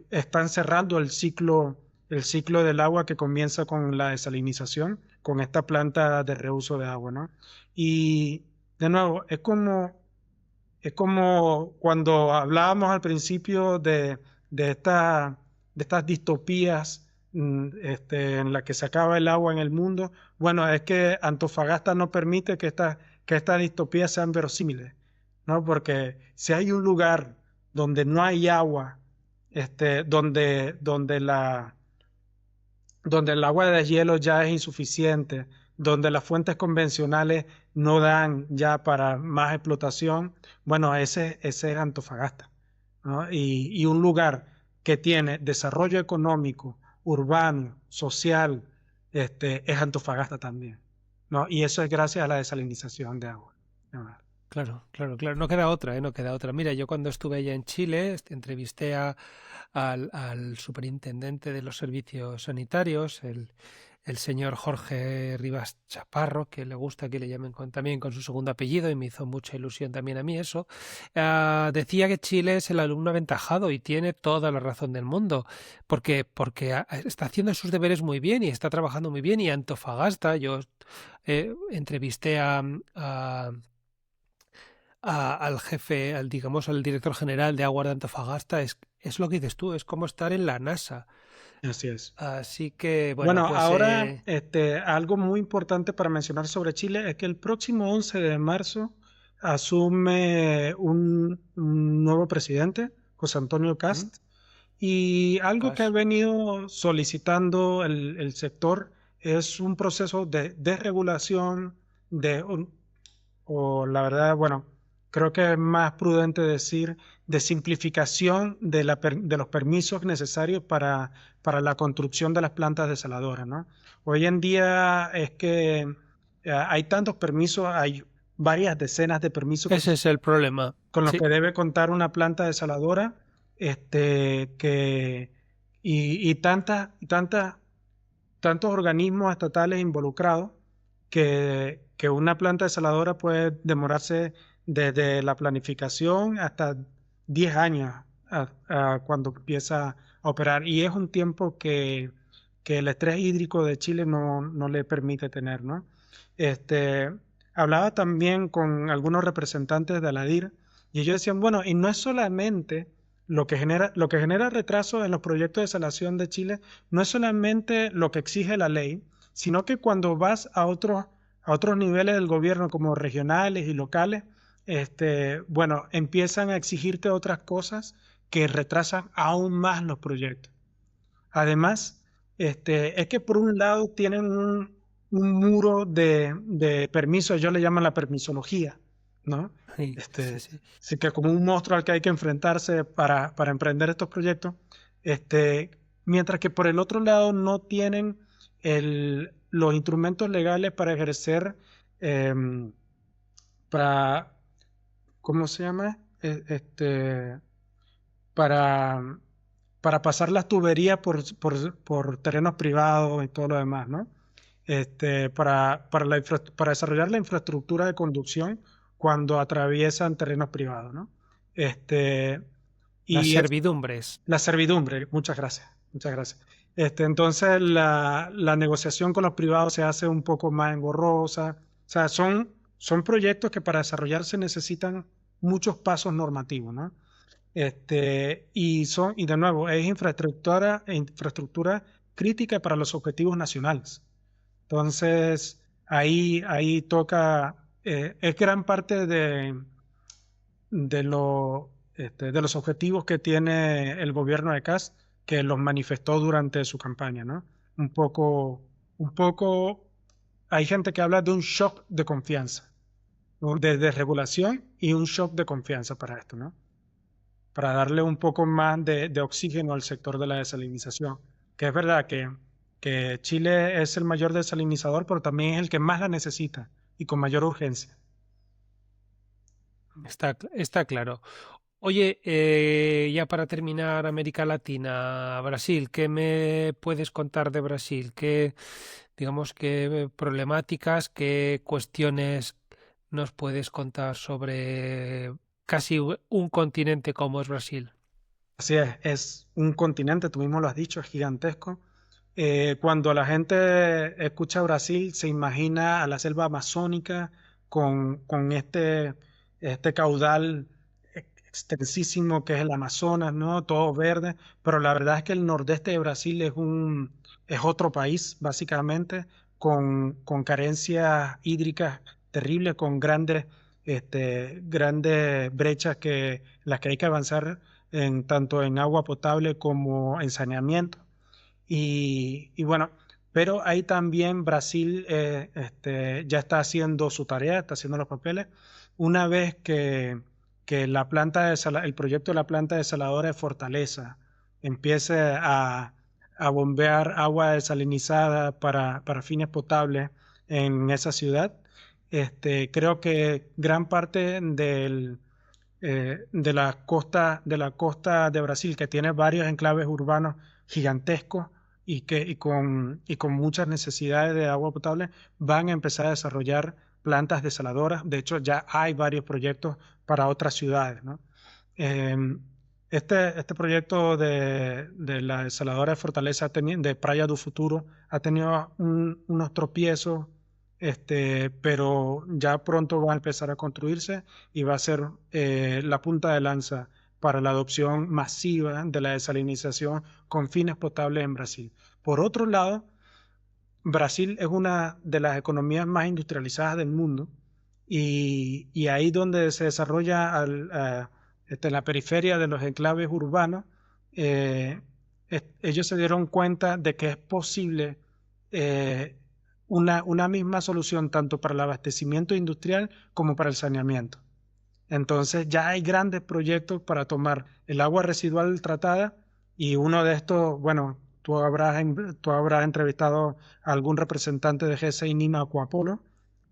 están cerrando el ciclo del agua que comienza con la desalinización, con esta planta de reuso de agua, ¿no? Y de nuevo, es como cuando hablábamos al principio de estas distopías, en la que se acaba el agua en el mundo. Bueno, es que Antofagasta no permite que estas distopías sean verosímiles, ¿no? Porque si hay un lugar donde no hay agua, donde el agua de hielo ya es insuficiente, donde las fuentes convencionales no dan ya para más explotación, bueno, ese es Antofagasta, ¿no? Y un lugar que tiene desarrollo económico, urbano, social, es Antofagasta también, ¿no? Y eso es gracias a la desalinización de agua. ¿No? Claro, claro, claro. No queda otra, ¿eh? No queda otra. Mira, yo cuando estuve allá en Chile, entrevisté al superintendente de los servicios sanitarios, el señor Jorge Rivas Chaparro, que le gusta que le llamen también con su segundo apellido, y me hizo mucha ilusión también a mí eso. Decía que Chile es el alumno aventajado y tiene toda la razón del mundo, porque está haciendo sus deberes muy bien y está trabajando muy bien. Y Antofagasta, yo entrevisté al jefe, digamos, al director general de Aguas de Antofagasta, es lo que dices tú, es como estar en la NASA. Así es. Así que, bueno, Bueno, pues ahora algo muy importante para mencionar sobre Chile es que el próximo 11 de marzo asume un nuevo presidente, José Antonio ¿Mm? Cast, y algo que ha Cas- venido solicitando el sector es un proceso de desregulación, o la verdad, bueno, creo que es más prudente decir de simplificación de los permisos necesarios para la construcción de las plantas desaladoras, ¿no? Hoy en día es que hay tantos permisos, hay varias decenas de permisos Ese es el problema. con los Sí, que debe contar una planta desaladora, que, y tantos organismos estatales involucrados que una planta desaladora puede demorarse desde la planificación hasta 10 años cuando empieza a operar. Y es un tiempo que el estrés hídrico de Chile no le permite tener, ¿no? Este, hablaba también con algunos representantes de Aladir y ellos decían, bueno, y no es solamente lo que genera retraso en los proyectos de desalación de Chile, no es solamente lo que exige la ley, sino que cuando vas a otros niveles del gobierno como regionales y locales, bueno, empiezan a exigirte otras cosas que retrasan aún más los proyectos. Además, es que por un lado tienen un muro de permisos, ellos le llaman la permisología, ¿no? sí, sí, sí. Así que como un monstruo al que hay que enfrentarse para emprender estos proyectos, este, mientras que por el otro lado no tienen los instrumentos legales para ejercer, em, para, ¿cómo se llama? Para, para pasar las tuberías por terrenos privados y todo lo demás, ¿no? Para desarrollar la infraestructura de conducción cuando atraviesan terrenos privados, ¿no? Este, Las y es servidumbres. la servidumbre, muchas gracias, muchas gracias. Entonces la negociación con los privados se hace un poco más engorrosa. O sea, son proyectos que para desarrollarse necesitan muchos pasos normativos, ¿no? Y de nuevo, es infraestructura crítica para los objetivos nacionales. Entonces, ahí toca, es gran parte de los objetivos que tiene el gobierno de Kast, que los manifestó durante su campaña, ¿no? Un poco, un poco, hay gente que habla de un shock de confianza, ¿no? De desregulación y un shock de confianza para esto, ¿no? Para darle un poco más de oxígeno al sector de la desalinización. Que es verdad que Chile es el mayor desalinizador, pero también es el que más la necesita y con mayor urgencia. Está claro. Oye, ya para terminar, América Latina, Brasil, ¿qué me puedes contar de Brasil? ¿Qué, digamos, qué problemáticas, qué cuestiones nos puedes contar sobre casi un continente como es Brasil? Así es un continente, tú mismo lo has dicho, es gigantesco. Cuando la gente escucha Brasil, se imagina a la selva amazónica con este caudal extensísimo que es el Amazonas, ¿no? Todo verde, pero la verdad es que el nordeste de Brasil es otro país, básicamente, con carencias hídricas terribles, con grandes grandes brechas las que hay que avanzar tanto en agua potable como en saneamiento. Y bueno, pero ahí también Brasil ya está haciendo su tarea, está haciendo los papeles. Una vez que el proyecto de la planta desaladora de Fortaleza empiece a bombear agua desalinizada para fines potables en esa ciudad, creo que gran parte de la costa de Brasil, que tiene varios enclaves urbanos gigantescos y con muchas necesidades de agua potable, van a empezar a desarrollar plantas desaladoras. De hecho, ya hay varios proyectos para otras ciudades, ¿no? Eh, este proyecto de la desaladora de Fortaleza de Praia do Futuro ha tenido unos tropiezos, pero ya pronto va a empezar a construirse y va a ser la punta de lanza para la adopción masiva de la desalinización con fines potables en Brasil. Por otro lado, Brasil es una de las economías más industrializadas del mundo y ahí donde se desarrolla en la periferia de los enclaves urbanos, eh, ellos se dieron cuenta de que es posible eh, una misma solución tanto para el abastecimiento industrial como para el saneamiento. Entonces ya hay grandes proyectos para tomar el agua residual tratada y uno de estos, bueno, tú habrás entrevistado a algún representante de GSI Nima Aquapolo.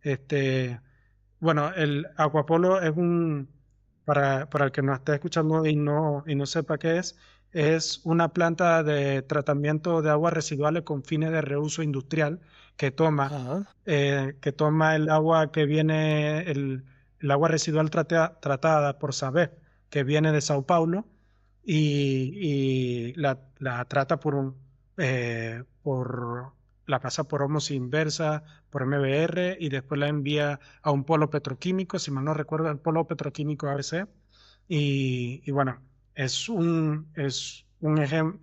Este, bueno, el Aquapolo para el que nos esté escuchando y no sepa qué es una planta de tratamiento de aguas residuales con fines de reuso industrial que toma, Ah, que toma el agua que viene, el agua residual tratada por Sabep, que viene de Sao Paulo, y la trata la pasa por ósmosis inversa, por MBR, y después la envía a un polo petroquímico, si mal no recuerdo, el polo petroquímico ABC. Y bueno, es un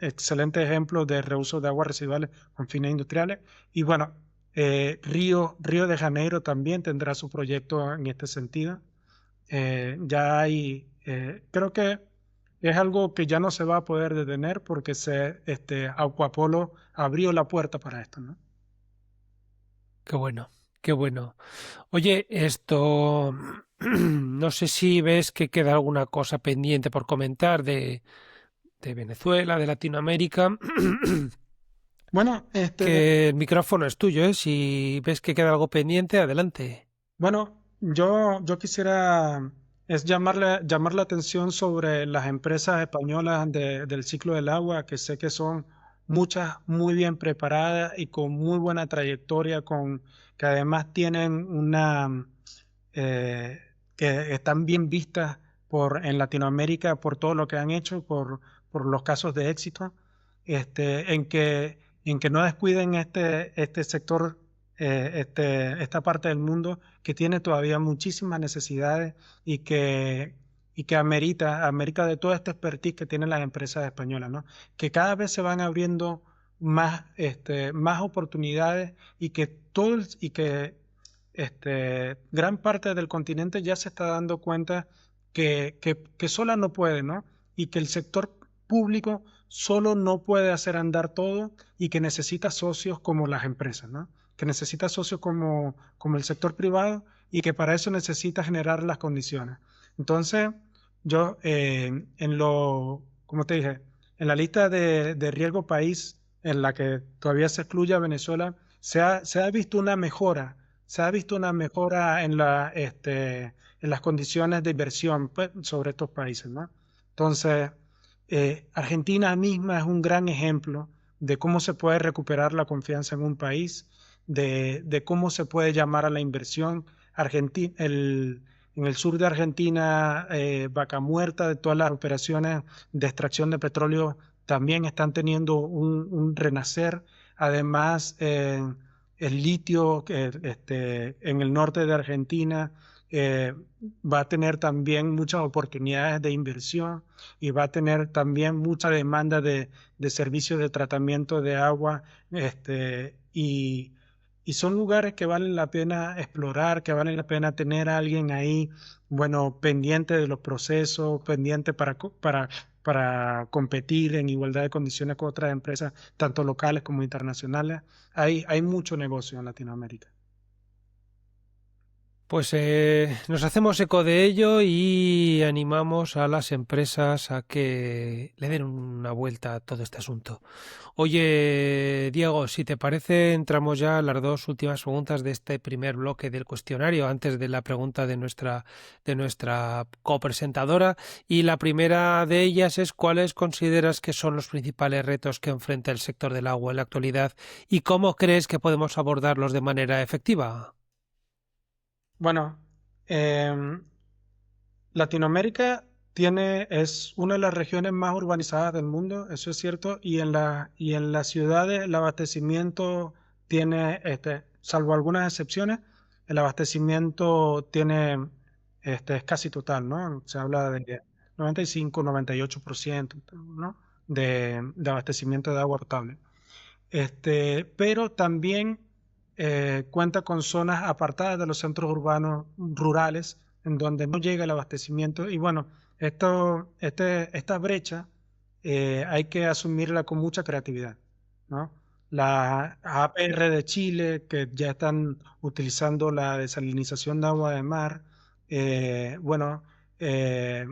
excelente ejemplo de reuso de aguas residuales con fines industriales. Y bueno, Río de Janeiro también tendrá su proyecto en este sentido. Creo que es algo que ya no se va a poder detener porque Aquapolo abrió la puerta para esto, ¿no? qué bueno, qué bueno. Oye, esto, no sé si ves que queda alguna cosa pendiente por comentar de Venezuela, de Latinoamérica, Bueno, que el micrófono es tuyo, ¿eh? Si ves que queda algo pendiente, adelante. yo quisiera llamar la atención sobre las empresas españolas del ciclo del agua, que sé que son muchas muy bien preparadas y con muy buena trayectoria, que además tienen eh, que están bien vistas en Latinoamérica por todo lo que han hecho, por los casos de éxito, en que no descuiden este sector, esta parte del mundo que tiene todavía muchísimas necesidades y que amerita de toda esta expertise que tienen las empresas españolas, ¿no? Que cada vez se van abriendo más oportunidades y que gran parte del continente ya se está dando cuenta que sola no puede, ¿no? Y que el sector público solo no puede hacer andar todo y que necesita socios como las empresas, ¿no? Que necesita socios como el sector privado y que para eso necesita generar las condiciones. Entonces, como te dije, en la lista de riesgo país en la que todavía se excluye a Venezuela, se ha visto una mejora, se ha visto una mejora en las condiciones de inversión, pues, sobre estos países, ¿no? Entonces, Argentina misma es un gran ejemplo de cómo se puede recuperar la confianza en un país, de cómo se puede llamar a la inversión. En el sur de Argentina, Vaca Muerta, de todas las operaciones de extracción de petróleo, también están teniendo un renacer. Además, el litio en el norte de Argentina eh, va a tener también muchas oportunidades de inversión y va a tener también mucha demanda de servicios de tratamiento de agua, y y son lugares que valen la pena explorar, que valen la pena tener a alguien ahí, bueno, pendiente de los procesos, pendiente para competir en igualdad de condiciones con otras empresas, tanto locales como internacionales. Hay mucho negocio en Latinoamérica. Pues nos hacemos eco de ello y animamos a las empresas a que le den una vuelta a todo este asunto. Oye, Diego, si te parece, entramos ya a las dos últimas preguntas de este primer bloque del cuestionario, antes de la pregunta de nuestra copresentadora. Y la primera de ellas es: ¿cuáles consideras que son los principales retos que enfrenta el sector del agua en la actualidad y cómo crees que podemos abordarlos de manera efectiva? Bueno, em, Latinoamérica es una de las regiones más urbanizadas del mundo, eso es cierto, y en las ciudades el abastecimiento tiene, salvo algunas excepciones, el abastecimiento es casi total, ¿no? Se habla de 95, 98%, ¿no? De abastecimiento de agua potable. Pero también cuenta con zonas apartadas de los centros urbanos rurales en donde no llega el abastecimiento. Y bueno, esta brecha hay que asumirla con mucha creatividad, ¿no? La APR de Chile, que ya están utilizando la desalinización de agua de mar, bueno, eh,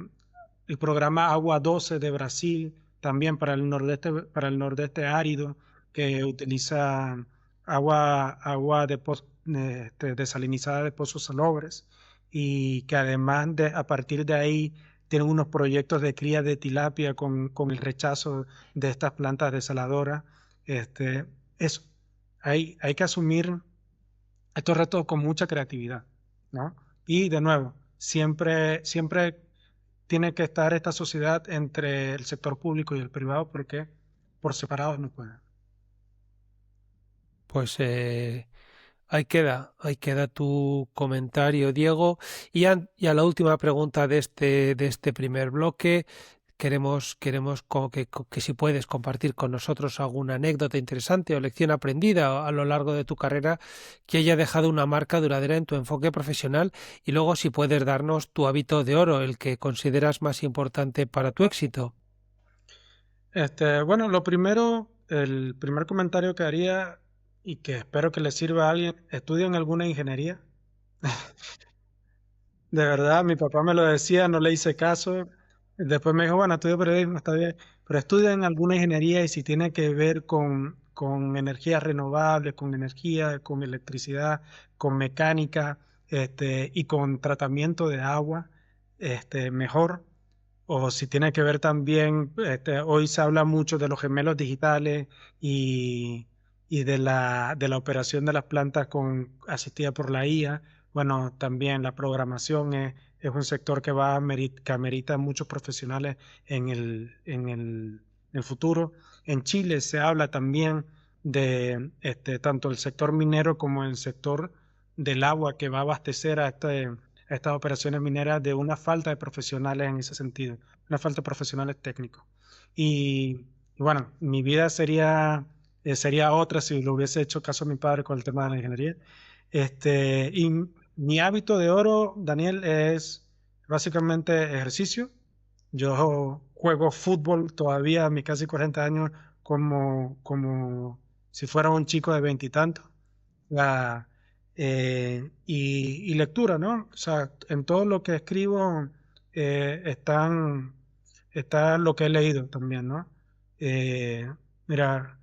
el programa Agua 12 de Brasil, también para el nordeste árido, que utiliza agua desalinizada de pozos salobres y que además a partir de ahí tienen unos proyectos de cría de tilapia con el rechazo de estas plantas desaladoras. Este, eso, hay que asumir estos retos con mucha creatividad, ¿no? Y de nuevo, siempre tiene que estar esta sociedad entre el sector público y el privado porque por separado no pueden. Pues ahí queda tu comentario, Diego. Y a la última pregunta de este primer bloque, queremos que si puedes compartir con nosotros alguna anécdota interesante o lección aprendida a lo largo de tu carrera que haya dejado una marca duradera en tu enfoque profesional, y luego si puedes darnos tu hábito de oro, el que consideras más importante para tu éxito. Bueno, el primer comentario que haría y que espero que le sirva a alguien, estudien alguna ingeniería. De verdad, mi papá me lo decía, no le hice caso. Después me dijo, bueno, estudio periodismo, está bien, pero estudien alguna ingeniería y si tiene que ver con energías renovables, con energía, con electricidad, con mecánica, y con tratamiento de agua, mejor. O si tiene que ver también, hoy se habla mucho de los gemelos digitales y, y de la operación de las plantas asistida por la IA. Bueno, también la programación es un sector que amerita muchos profesionales en el futuro. En Chile se habla también de tanto el sector minero como el sector del agua que va a abastecer a estas operaciones mineras de una falta de profesionales en ese sentido, una falta de profesionales técnicos. Y bueno, mi vida sería otra si lo hubiese hecho caso a mi padre con el tema de la ingeniería. Y mi hábito de oro, Daniel, es básicamente ejercicio. Yo juego fútbol todavía a mis casi 40 años como si fuera un chico de veintitantos. Y lectura, ¿no? O sea, en todo lo que escribo está lo que he leído también, ¿no? Eh, Mira,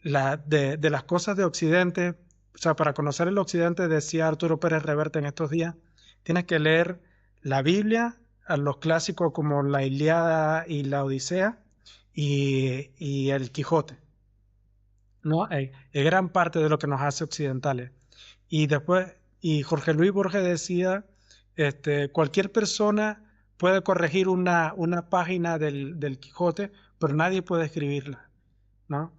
de las cosas de Occidente, o sea, para conocer el Occidente, decía Arturo Pérez Reverte en estos días, tienes que leer la Biblia, a los clásicos como la Ilíada y la Odisea y el Quijote, ¿no? Es gran parte de lo que nos hace occidentales. Y después, y Jorge Luis Borges decía, cualquier persona puede corregir una página del Quijote, pero nadie puede escribirla, ¿no?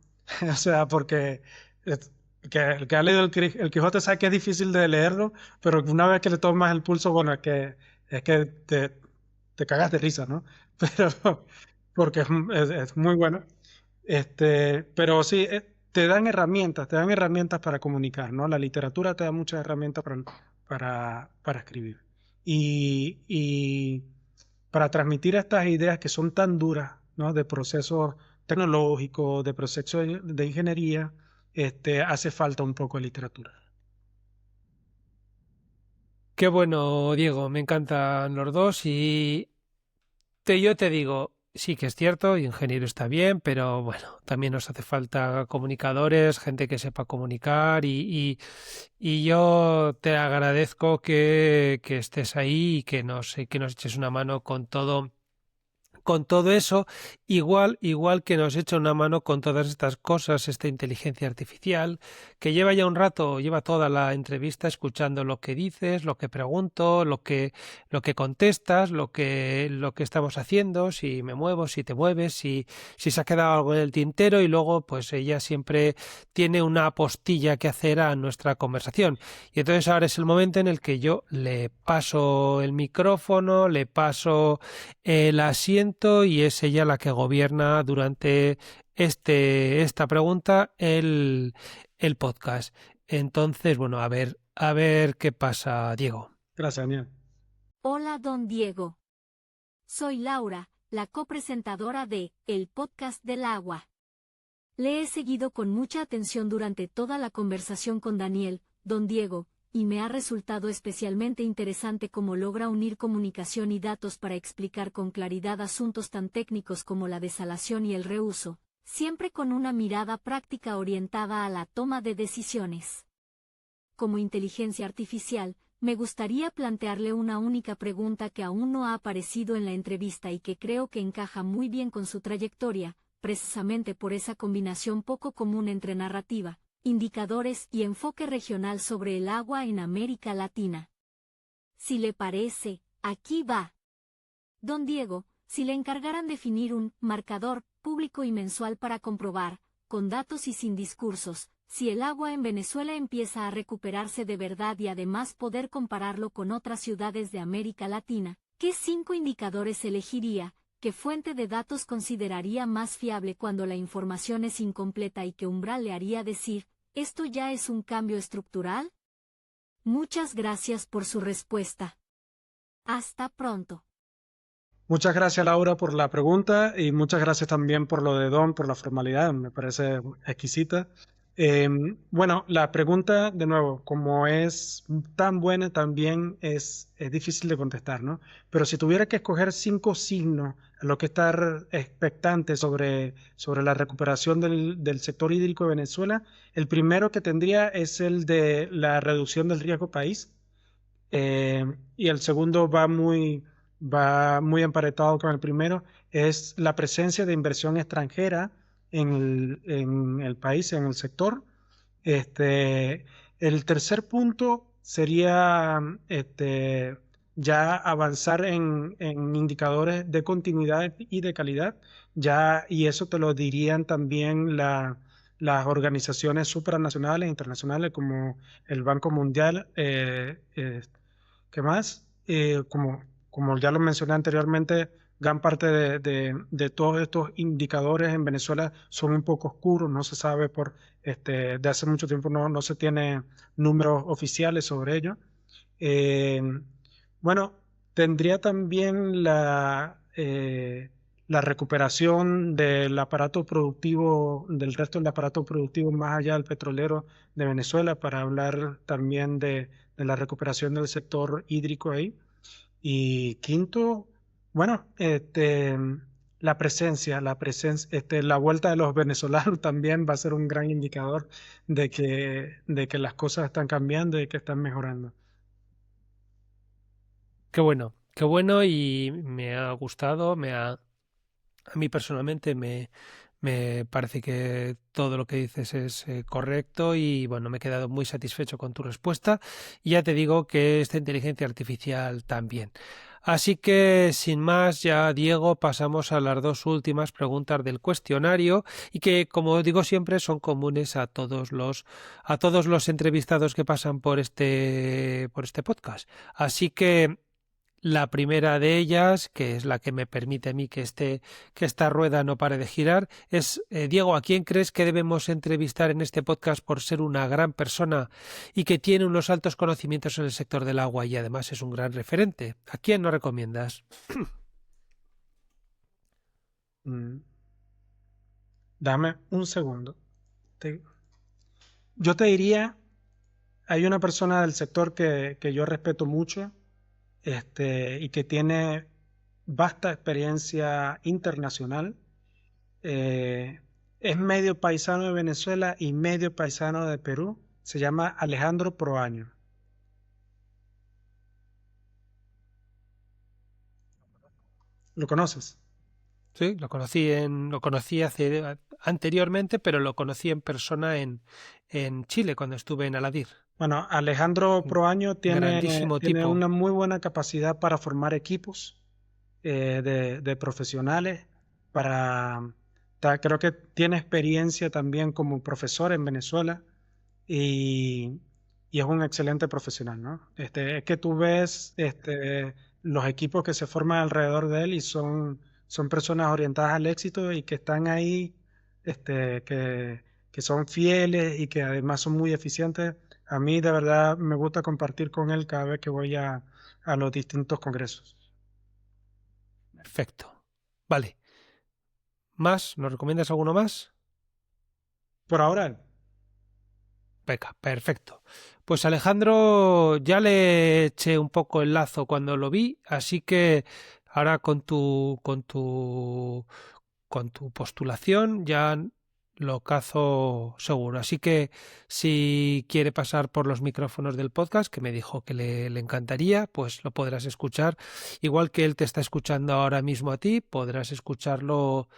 O sea, porque el que ha leído el Quijote sabe que es difícil de leerlo, pero una vez que le tomas el pulso, bueno, es que te cagas de risa, ¿no? Pero porque es muy bueno. Pero sí, te dan herramientas para comunicar, ¿no? La literatura te da muchas herramientas para escribir. Y para transmitir estas ideas que son tan duras, ¿no? De procesos tecnológicos, de procesos de ingeniería, hace falta un poco de literatura. Qué bueno, Diego, me encantan los dos y yo te digo, sí que es cierto, ingeniero está bien, pero bueno, también nos hace falta comunicadores, gente que sepa comunicar y yo te agradezco que estés ahí y que nos eches una mano con todo eso, igual que nos echa una mano con todas estas cosas, esta inteligencia artificial, que lleva ya un rato, lleva toda la entrevista escuchando lo que dices, lo que pregunto, lo que contestas, lo que estamos haciendo, si me muevo, si te mueves, si se ha quedado algo en el tintero, y luego, pues ella siempre tiene una apostilla que hacer a nuestra conversación. Y entonces ahora es el momento en el que yo le paso el micrófono, le paso el asiento y es ella la que gobierna durante esta pregunta el podcast. Entonces, bueno, a ver qué pasa, Diego. Gracias, Daniel. Hola, don Diego. Soy Laura, la copresentadora de El Podcast del Agua. Le he seguido con mucha atención durante toda la conversación con Daniel, don Diego, y me ha resultado especialmente interesante cómo logra unir comunicación y datos para explicar con claridad asuntos tan técnicos como la desalación y el reuso, siempre con una mirada práctica orientada a la toma de decisiones. Como inteligencia artificial, me gustaría plantearle una única pregunta que aún no ha aparecido en la entrevista y que creo que encaja muy bien con su trayectoria, precisamente por esa combinación poco común entre narrativa, indicadores y enfoque regional sobre el agua en América Latina. Si le parece, aquí va. Don Diego, si le encargaran definir un marcador público y mensual para comprobar, con datos y sin discursos, si el agua en Venezuela empieza a recuperarse de verdad y además poder compararlo con otras ciudades de América Latina, ¿qué 5 indicadores elegiría? ¿Qué fuente de datos consideraría más fiable cuando la información es incompleta y qué umbral le haría decir, esto ya es un cambio estructural? Muchas gracias por su respuesta. Hasta pronto. Muchas gracias, Laura, por la pregunta y muchas gracias también por lo de Don, por la formalidad, me parece exquisita. Bueno, la pregunta, de nuevo, como es tan buena, también es difícil de contestar, ¿no? Pero si tuviera que escoger 5 signos a los que estar expectante sobre la recuperación del sector hídrico de Venezuela, el primero que tendría es el de la reducción del riesgo país. Y el segundo va muy emparetado con el primero, es la presencia de inversión extranjera en el país, en el sector. El tercer punto sería ya avanzar en indicadores de continuidad y de calidad, y eso te lo dirían también las organizaciones supranacionales e internacionales como el Banco Mundial. ¿Qué más? Como ya lo mencioné anteriormente, gran parte de todos estos indicadores en Venezuela son un poco oscuros, no se sabe de hace mucho tiempo no se tiene números oficiales sobre ello. Eh, bueno, tendría también la recuperación del aparato productivo, del resto del aparato productivo más allá del petrolero de Venezuela, para hablar también de la recuperación del sector hídrico ahí. Y quinto, bueno, la vuelta de los venezolanos también va a ser un gran indicador de que las cosas están cambiando y que están mejorando. Qué bueno y me ha gustado, a mí personalmente me parece que todo lo que dices es correcto y bueno, me he quedado muy satisfecho con tu respuesta y ya te digo que esta inteligencia artificial también. Así que sin más, ya Diego, pasamos a las 2 últimas preguntas del cuestionario y que, como digo siempre, son comunes a todos los entrevistados que pasan por este podcast. Así que La primera de ellas, que es la que me permite a mí que esta rueda no pare de girar, es Diego, ¿a quién crees que debemos entrevistar en este podcast por ser una gran persona y que tiene unos altos conocimientos en el sector del agua y además es un gran referente? ¿A quién nos recomiendas? Dame un segundo. Yo te diría, hay una persona del sector que yo respeto mucho, y que tiene vasta experiencia internacional. Es medio paisano de Venezuela y medio paisano de Perú. Se llama Alejandro Proaño. ¿Lo conoces? Sí, lo conocí anteriormente, pero lo conocí en persona en Chile cuando estuve en Aladir. Bueno, Alejandro Proaño Grandísimo tiene tipo. una muy buena capacidad para formar equipos de profesionales. Creo que tiene experiencia también como profesor en Venezuela y, y es un excelente profesional, ¿no? Es que tú ves los equipos que se forman alrededor de él y son personas orientadas al éxito y que están ahí, que son fieles y que además son muy eficientes. A mí de verdad me gusta compartir con él cada vez que voy a los distintos congresos. Perfecto. Vale. ¿Más? ¿Nos recomiendas alguno más? Por ahora, Venga, perfecto. Pues Alejandro ya le eché un poco el lazo cuando lo vi, así que ahora con tu postulación ya lo cazo seguro. Así que si quiere pasar por los micrófonos del podcast, que me dijo que le encantaría, pues lo podrás escuchar. Igual que él te está escuchando ahora mismo a ti, podrás escucharlo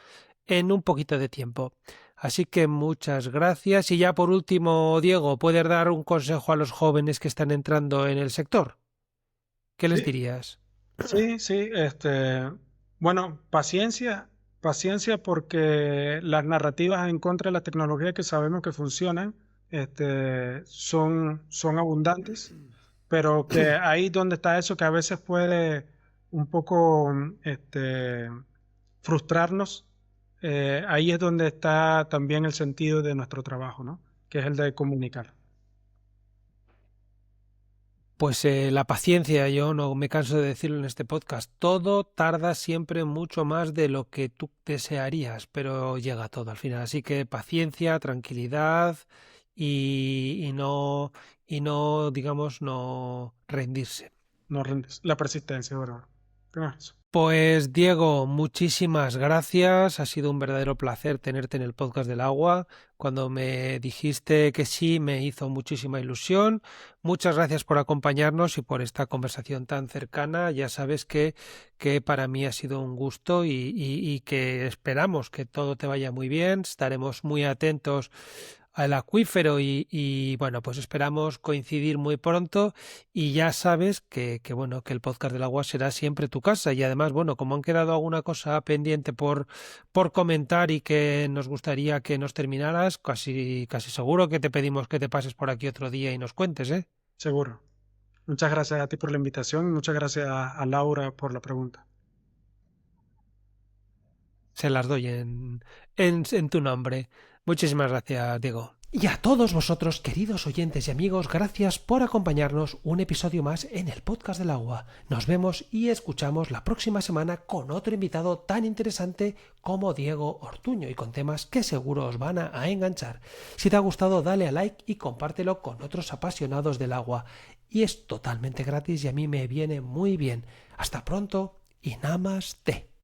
en un poquito de tiempo. Así que muchas gracias. Y ya por último, Diego, ¿puedes dar un consejo a los jóvenes que están entrando en el sector? ¿Qué les sí, dirías? sí, bueno, paciencia porque las narrativas en contra de la tecnología que sabemos que funcionan, son abundantes, pero que ahí donde está eso que a veces puede un poco, frustrarnos, ahí es donde está también el sentido de nuestro trabajo, ¿no? Que es el de comunicar. Pues la paciencia, yo no me canso de decirlo en este podcast, todo tarda siempre mucho más de lo que tú desearías, pero llega todo al final. Así que paciencia, tranquilidad y no, digamos, no rendirse. No rindes. La persistencia, ¿verdad? Tienes razón. Pues Diego, muchísimas gracias. Ha sido un verdadero placer tenerte en el podcast del agua. Cuando me dijiste que sí, me hizo muchísima ilusión. Muchas gracias por acompañarnos y por esta conversación tan cercana. Ya sabes que para mí ha sido un gusto y que esperamos que todo te vaya muy bien. Estaremos muy atentos al acuífero bueno, pues esperamos coincidir muy pronto y ya sabes bueno, que el podcast del agua será siempre tu casa y además, bueno, como han quedado alguna cosa pendiente por comentar y que nos gustaría que nos terminaras, casi seguro que te pedimos que te pases por aquí otro día y nos cuentes, ¿eh? Seguro. Muchas gracias a ti por la invitación y muchas gracias a Laura por la pregunta. Se las doy en tu nombre. Muchísimas gracias, Diego. Y a todos vosotros, queridos oyentes y amigos, gracias por acompañarnos un episodio más en el Podcast del Agua. Nos vemos y escuchamos la próxima semana con otro invitado tan interesante como Diego Ortuño y con temas que seguro os van a enganchar. Si te ha gustado, dale a like y compártelo con otros apasionados del agua. Y es totalmente gratis y a mí me viene muy bien. Hasta pronto y namaste.